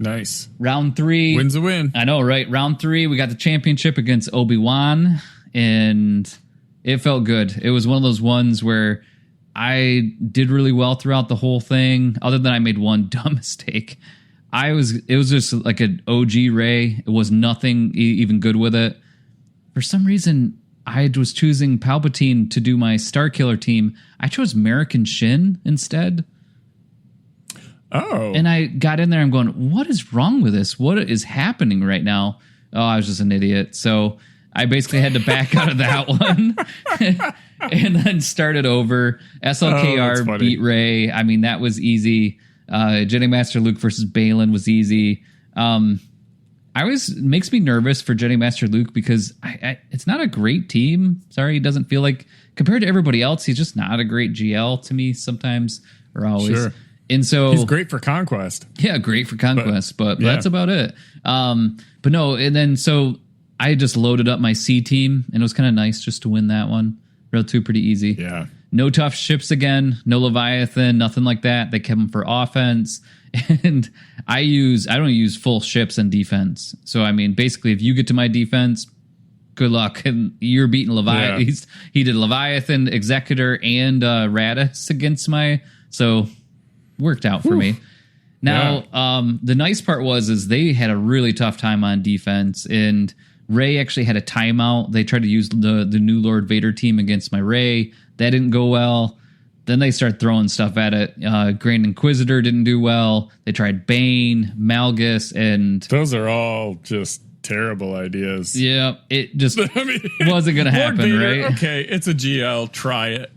Speaker 2: Nice.
Speaker 3: Round 3.
Speaker 2: Win's a win.
Speaker 3: I know, right? Round 3, we got the championship against Obi-Wan, and it felt good. It was one of those ones where I did really well throughout the whole thing, other than I made one dumb mistake. It was just like an OG Ray. It was nothing even good with it. For some reason, I was choosing Palpatine to do my Starkiller team. I chose American Shin instead.
Speaker 2: Oh.
Speaker 3: And I got in there, I'm going, what is wrong with this? What is happening right now? Oh, I was just an idiot. So I basically had to back out of that one and then start it over. SLKR beat Ray. I mean, that was easy. Jedi Master Luke versus Balin was easy. Makes me nervous for Jedi Master Luke because it's not a great team. Sorry, it doesn't feel like, compared to everybody else, he's just not a great GL to me sometimes or always. Sure. And so
Speaker 2: he's great for Conquest.
Speaker 3: Yeah, great for Conquest, but that's about it. But no, and then so I just loaded up my C team, and it was kind of nice just to win that one. Rail 2 pretty easy.
Speaker 2: Yeah.
Speaker 3: No tough ships again, no Leviathan, nothing like that. They kept them for offense. And I don't use full ships and defense. So I mean, basically if you get to my defense, good luck. And you're beating Leviathan. Yeah. He did Leviathan, Executor, and Radis against so worked out for me. Now, the nice part is they had a really tough time on defense, and Ray actually had a timeout. They tried to use the new Lord Vader team against my Ray. That didn't go well. Then they start throwing stuff at it. Grand Inquisitor didn't do well. They tried Bane, Malgus, and
Speaker 2: those are all just terrible ideas.
Speaker 3: Yeah, it just wasn't going to happen, Vader,
Speaker 2: right? Okay, it's a GL. Try it.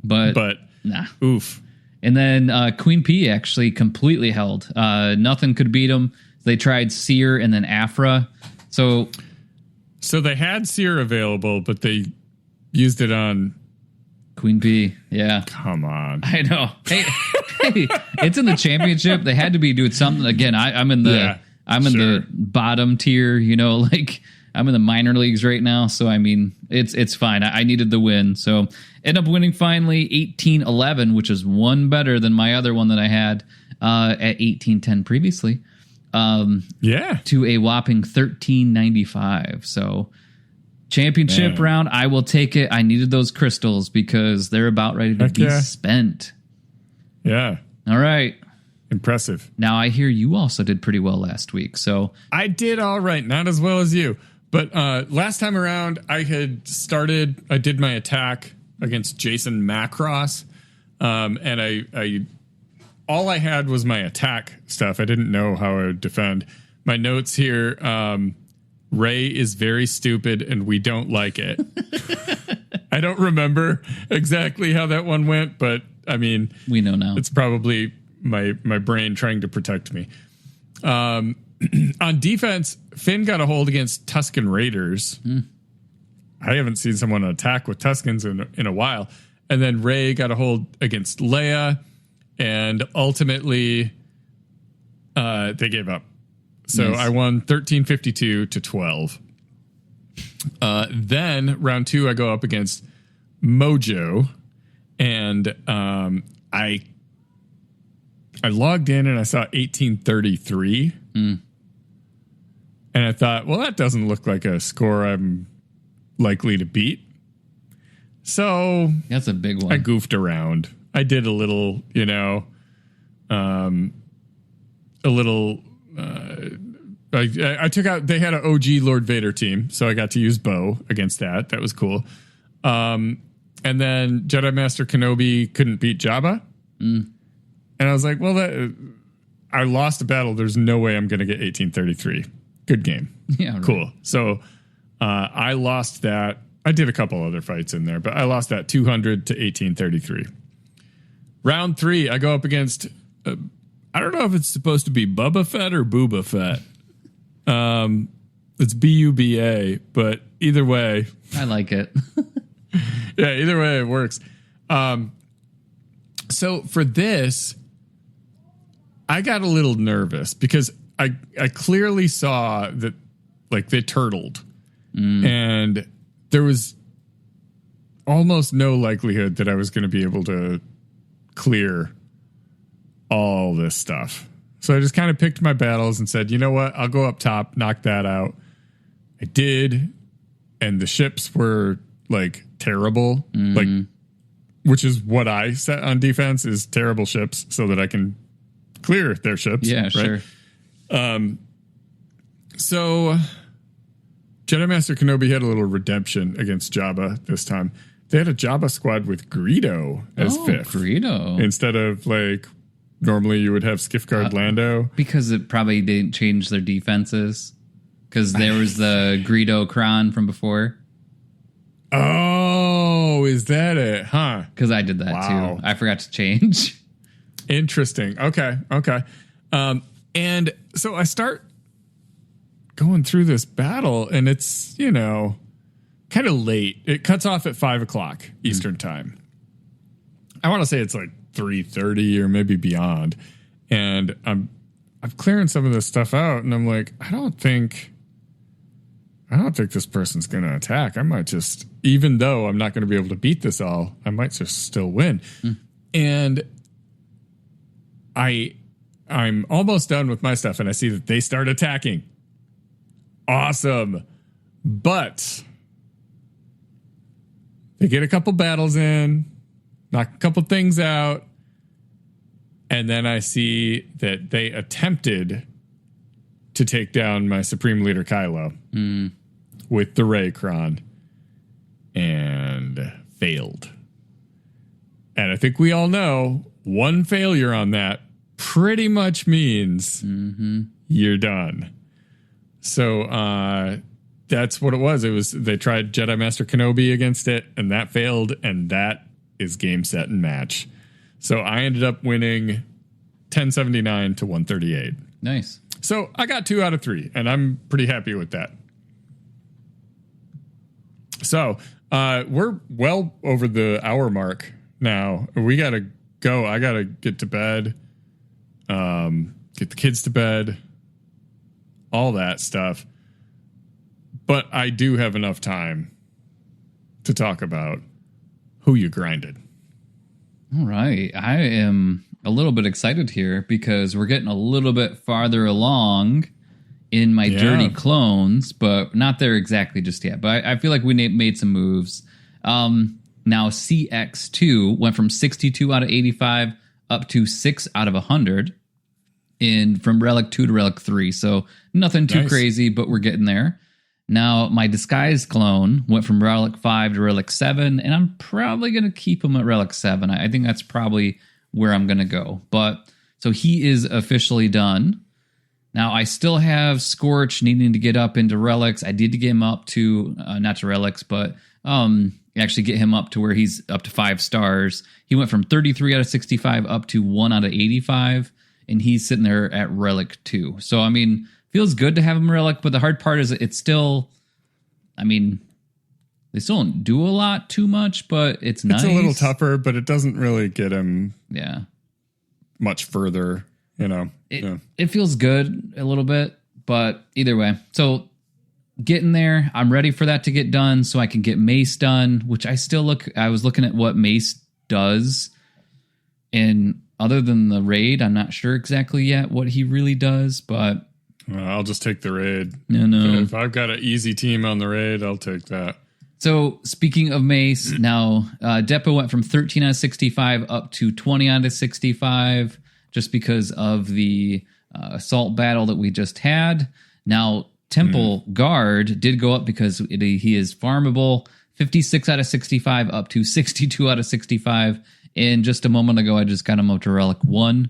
Speaker 3: But nah.
Speaker 2: Oof.
Speaker 3: And then Queen P actually completely held. Nothing could beat them. They tried Seer and then Afra. So
Speaker 2: they had Seer available, but they used it on
Speaker 3: Queen P. Yeah.
Speaker 2: Come on.
Speaker 3: I know. Hey, it's in the championship. They had to be doing something. Again, I'm in the the bottom tier, like I'm in the minor leagues right now. So, I mean, it's fine. I needed the win. So, end up winning finally 18-11, which is one better than my other one that I had at 18-10 previously. To a whopping 13.95. So, championship round, I will take it. I needed those crystals because they're about ready to be spent.
Speaker 2: Yeah.
Speaker 3: All right.
Speaker 2: Impressive.
Speaker 3: Now, I hear you also did pretty well last week. So
Speaker 2: I did all right. Not as well as you. But last time around, I did my attack against Jason Macross. And I all I had was my attack stuff. I didn't know how I would defend. My notes here, Ray is very stupid and we don't like it. I don't remember exactly how that one went, but I mean,
Speaker 3: we know now.
Speaker 2: It's probably my brain trying to protect me. On defense, Finn got a hold against Tusken Raiders. I haven't seen someone attack with Tuskens in a while. And then Ray got a hold against Leia, and ultimately they gave up. So nice. I won 1352 to 12. Then round 2, I go up against Mojo, and I logged in and I saw 1833. And I thought, well, that doesn't look like a score I'm likely to beat. So
Speaker 3: that's a big one.
Speaker 2: I goofed around. I did a little, I took out, they had an OG Lord Vader team, so I got to use Bo against that. That was cool. And then Jedi Master Kenobi couldn't beat Jabba. And I was like, well, I lost a battle. There's no way I'm going to get 1833. Good game.
Speaker 3: Yeah. Right.
Speaker 2: Cool. So I lost that. I did a couple other fights in there, but I lost that 200 to 1833. Round 3, I go up against, I don't know if it's supposed to be Bubba Fett or Booba Fett. It's Buba, but either way.
Speaker 3: I like it.
Speaker 2: Yeah, either way it works. So for this, I got a little nervous because I clearly saw that like they turtled and there was almost no likelihood that I was going to be able to clear all this stuff. So I just kind of picked my battles and said, you know what? I'll go up top, knock that out. I did. And the ships were like terrible, like, which is what I set on defense is terrible ships so that I can clear their ships.
Speaker 3: Yeah,
Speaker 2: right?
Speaker 3: sure.
Speaker 2: So Jedi Master Kenobi had a little redemption against Jabba this time. They had a Jabba squad with Greedo as fifth.
Speaker 3: Greedo.
Speaker 2: Instead of like normally you would have Skiff Guard Lando.
Speaker 3: Because it probably didn't change their defenses. because there was the Greedo Kron from before.
Speaker 2: Oh, is that it? Huh?
Speaker 3: Because I did that too. I forgot to change.
Speaker 2: Interesting. Okay. And so I start going through this battle, and it's, kind of late. It cuts off at 5:00 Eastern time. I want to say it's like 3:30 or maybe beyond. And I'm clearing some of this stuff out, and I'm like, I don't think this person's going to attack. I might just, even though I'm not going to be able to beat this all, I might just still win. And I'm almost done with my stuff, and I see that they start attacking. Awesome. But they get a couple battles in, knock a couple things out, and then I see that they attempted to take down my Supreme Leader Kylo with the Raycron and failed. And I think we all know one failure on that pretty much means you're done. So that's what it was. They tried Jedi Master Kenobi against it, and that failed, and that is game, set, and match. So I ended up winning 1079 to 138.
Speaker 3: Nice.
Speaker 2: So I got 2 out of 3, and I'm pretty happy with that. So we're well over the hour mark now. We got to go. I got to get to bed, get the kids to bed, all that stuff. But I do have enough time to talk about who you grinded.
Speaker 3: All right. I am a little bit excited here because we're getting a little bit farther along in my dirty clones, but not there exactly just yet. But I feel like we made some moves. Now CX2 went from 62 out of 85 up to 6 out of 100 from Relic 2 to Relic 3. So nothing too crazy, but we're getting there. Now, my Disguise clone went from Relic 5 to Relic 7, and I'm probably going to keep him at Relic 7. I think that's probably where I'm going to go. But so he is officially done. Now, I still have Scorch needing to get up into Relics. I did get him up to, not to Relics, but actually get him up to where he's up to 5 stars. He went from 33 out of 65 up to 1 out of 85, and he's sitting there at Relic 2. So, I mean, feels good to have him Relic, but the hard part is it's still, I mean, they still don't do a lot too much, but it's nice.
Speaker 2: It's a little tougher, but it doesn't really get him much further,
Speaker 3: It feels good a little bit, but either way. So getting there, I'm ready for that to get done so I can get Mace done, which I was looking at what Mace does, and other than the raid, I'm not sure exactly yet what he really does, but
Speaker 2: I'll just take the raid.
Speaker 3: No.
Speaker 2: If I've got an easy team on the raid, I'll take that.
Speaker 3: So speaking of Mace, now Depo went from 13 out of 65 up to 20 out of 65 just because of the assault battle that we just had. Now Temple Guard did go up because he is farmable. 56 out of 65 up to 62 out of 65. And just a moment ago, I just got him up to Relic 1.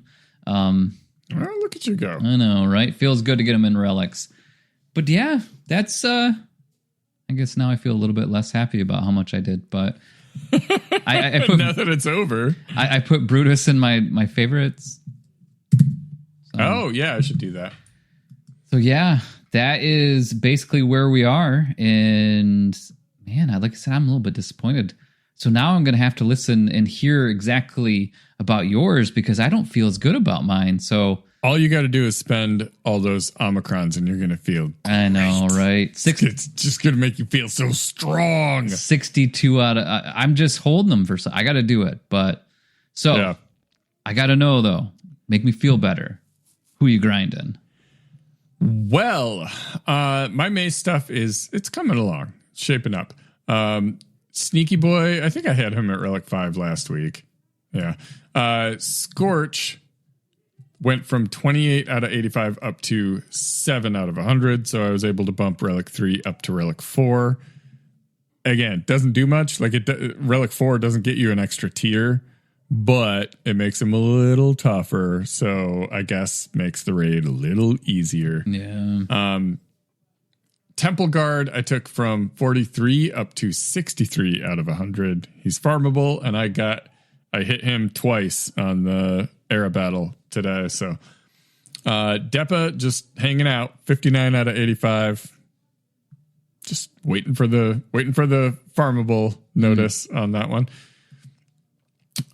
Speaker 2: Well, look at you go.
Speaker 3: I know, right? Feels good to get him in relics. But yeah, that's, I guess now I feel a little bit less happy about how much I did, but I put,
Speaker 2: now that it's over.
Speaker 3: I put Brutus in my favorites. So,
Speaker 2: oh, yeah, I should do that.
Speaker 3: So yeah, that is basically where we are. And man, like I said, I'm a little bit disappointed. So now I'm going to have to listen and hear exactly about yours because I don't feel as good about mine. So
Speaker 2: all you got to do is spend all those Omicrons and you're going to feel great.
Speaker 3: I know, right?
Speaker 2: It's just going to make you feel so strong.
Speaker 3: 62 out of... I'm just holding them for... I got to do it. But so I got to know, though. Make me feel better. Who you grinding?
Speaker 2: Well, my Mace stuff it's coming along. It's shaping up. Sneaky Boy, I think I had him at Relic 5 last week. Yeah. Scorch went from 28 out of 85 up to 7 out of 100. So I was able to bump Relic 3 up to Relic 4. Again, doesn't do much. Like Relic 4 doesn't get you an extra tier, but it makes him a little tougher. So I guess makes the raid a little easier.
Speaker 3: Yeah.
Speaker 2: Temple Guard, I took from 43 up to 63 out of 100. He's farmable, and I hit him twice on the era battle today. So Depa just hanging out, 59 out of 85. Just waiting for the farmable notice on that one.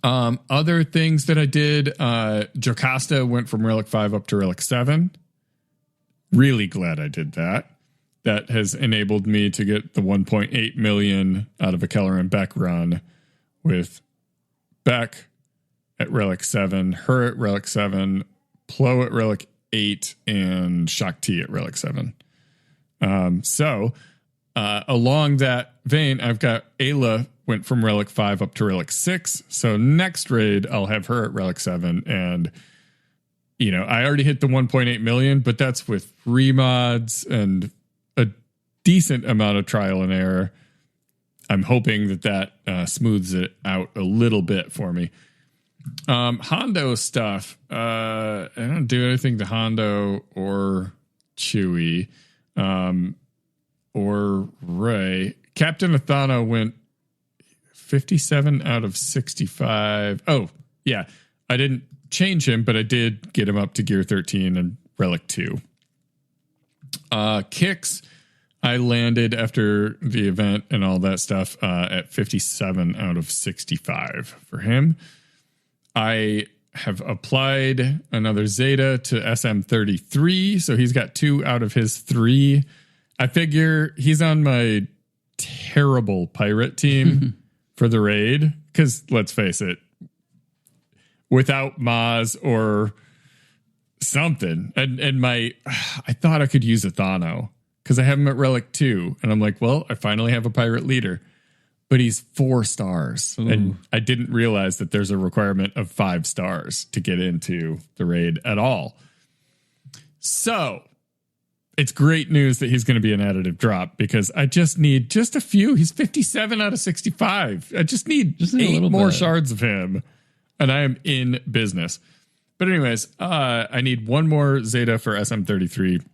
Speaker 2: Other things that I did, Jocasta went from Relic 5 up to Relic 7. Really glad I did that. That has enabled me to get the 1.8 million out of a Keller and Beck run with Beck at Relic 7, her at Relic 7, Plo at Relic 8, and Shakti at Relic 7. Along that vein, I've got Ayla went from Relic 5 up to Relic 6. So next raid, I'll have her at Relic 7. And, I already hit the 1.8 million, but that's with remods and a decent amount of trial and error. I'm hoping that smooths it out a little bit for me. Hondo stuff. I don't do anything to Hondo or Chewie. Or Ray. Captain Athana went 57 out of 65. Oh, yeah. I didn't change him, but I did get him up to Gear 13 and Relic 2. Kicks, I landed after the event and all that stuff at 57 out of 65 for him. I have applied another Zeta to SM33, so he's got 2 out of his 3. I figure he's on my terrible pirate team for the raid, because let's face it, without Maz or something, and I thought I could use a Thano because I have him at Relic 2, and I'm like, well, I finally have a pirate leader, but he's 4 stars. Ooh. And I didn't realize that there's a requirement of 5 stars to get into the raid at all. So it's great news that he's going to be an additive drop, because I just need just a few. He's 57 out of 65. I just need 8 more shards of him, and I am in business. But anyways, I need 1 more Zeta for SM33,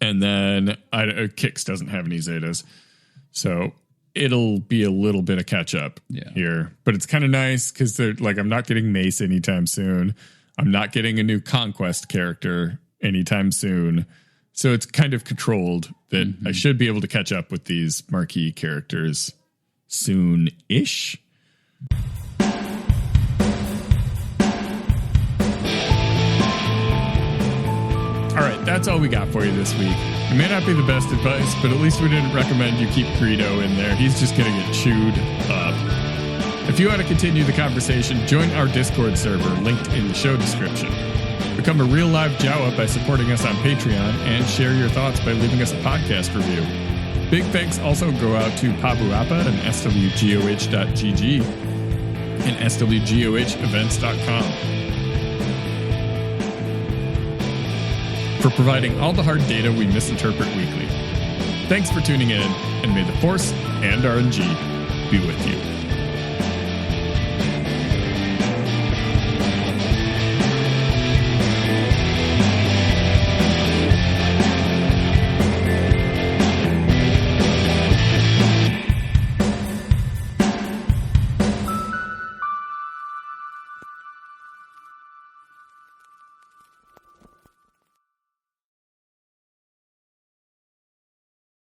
Speaker 2: and then Kix doesn't have any Zetas, so it'll be a little bit of catch up here. But it's kind of nice because they're like, I'm not getting Mace anytime soon. I'm not getting a new Conquest character anytime soon. So it's kind of controlled that I should be able to catch up with these marquee characters soon-ish. All right, that's all we got for you this week. It may not be the best advice, but at least we didn't recommend you keep Greedo in there. He's just going to get chewed up. If you want to continue the conversation, join our Discord server linked in the show description. Become a real live Jawa by supporting us on Patreon, and share your thoughts by leaving us a podcast review. Big thanks also go out to Pabuapa and swgoh.gg and swgohevents.com for providing all the hard data we misinterpret weekly. Thanks for tuning in, and may the Force and RNG be with you.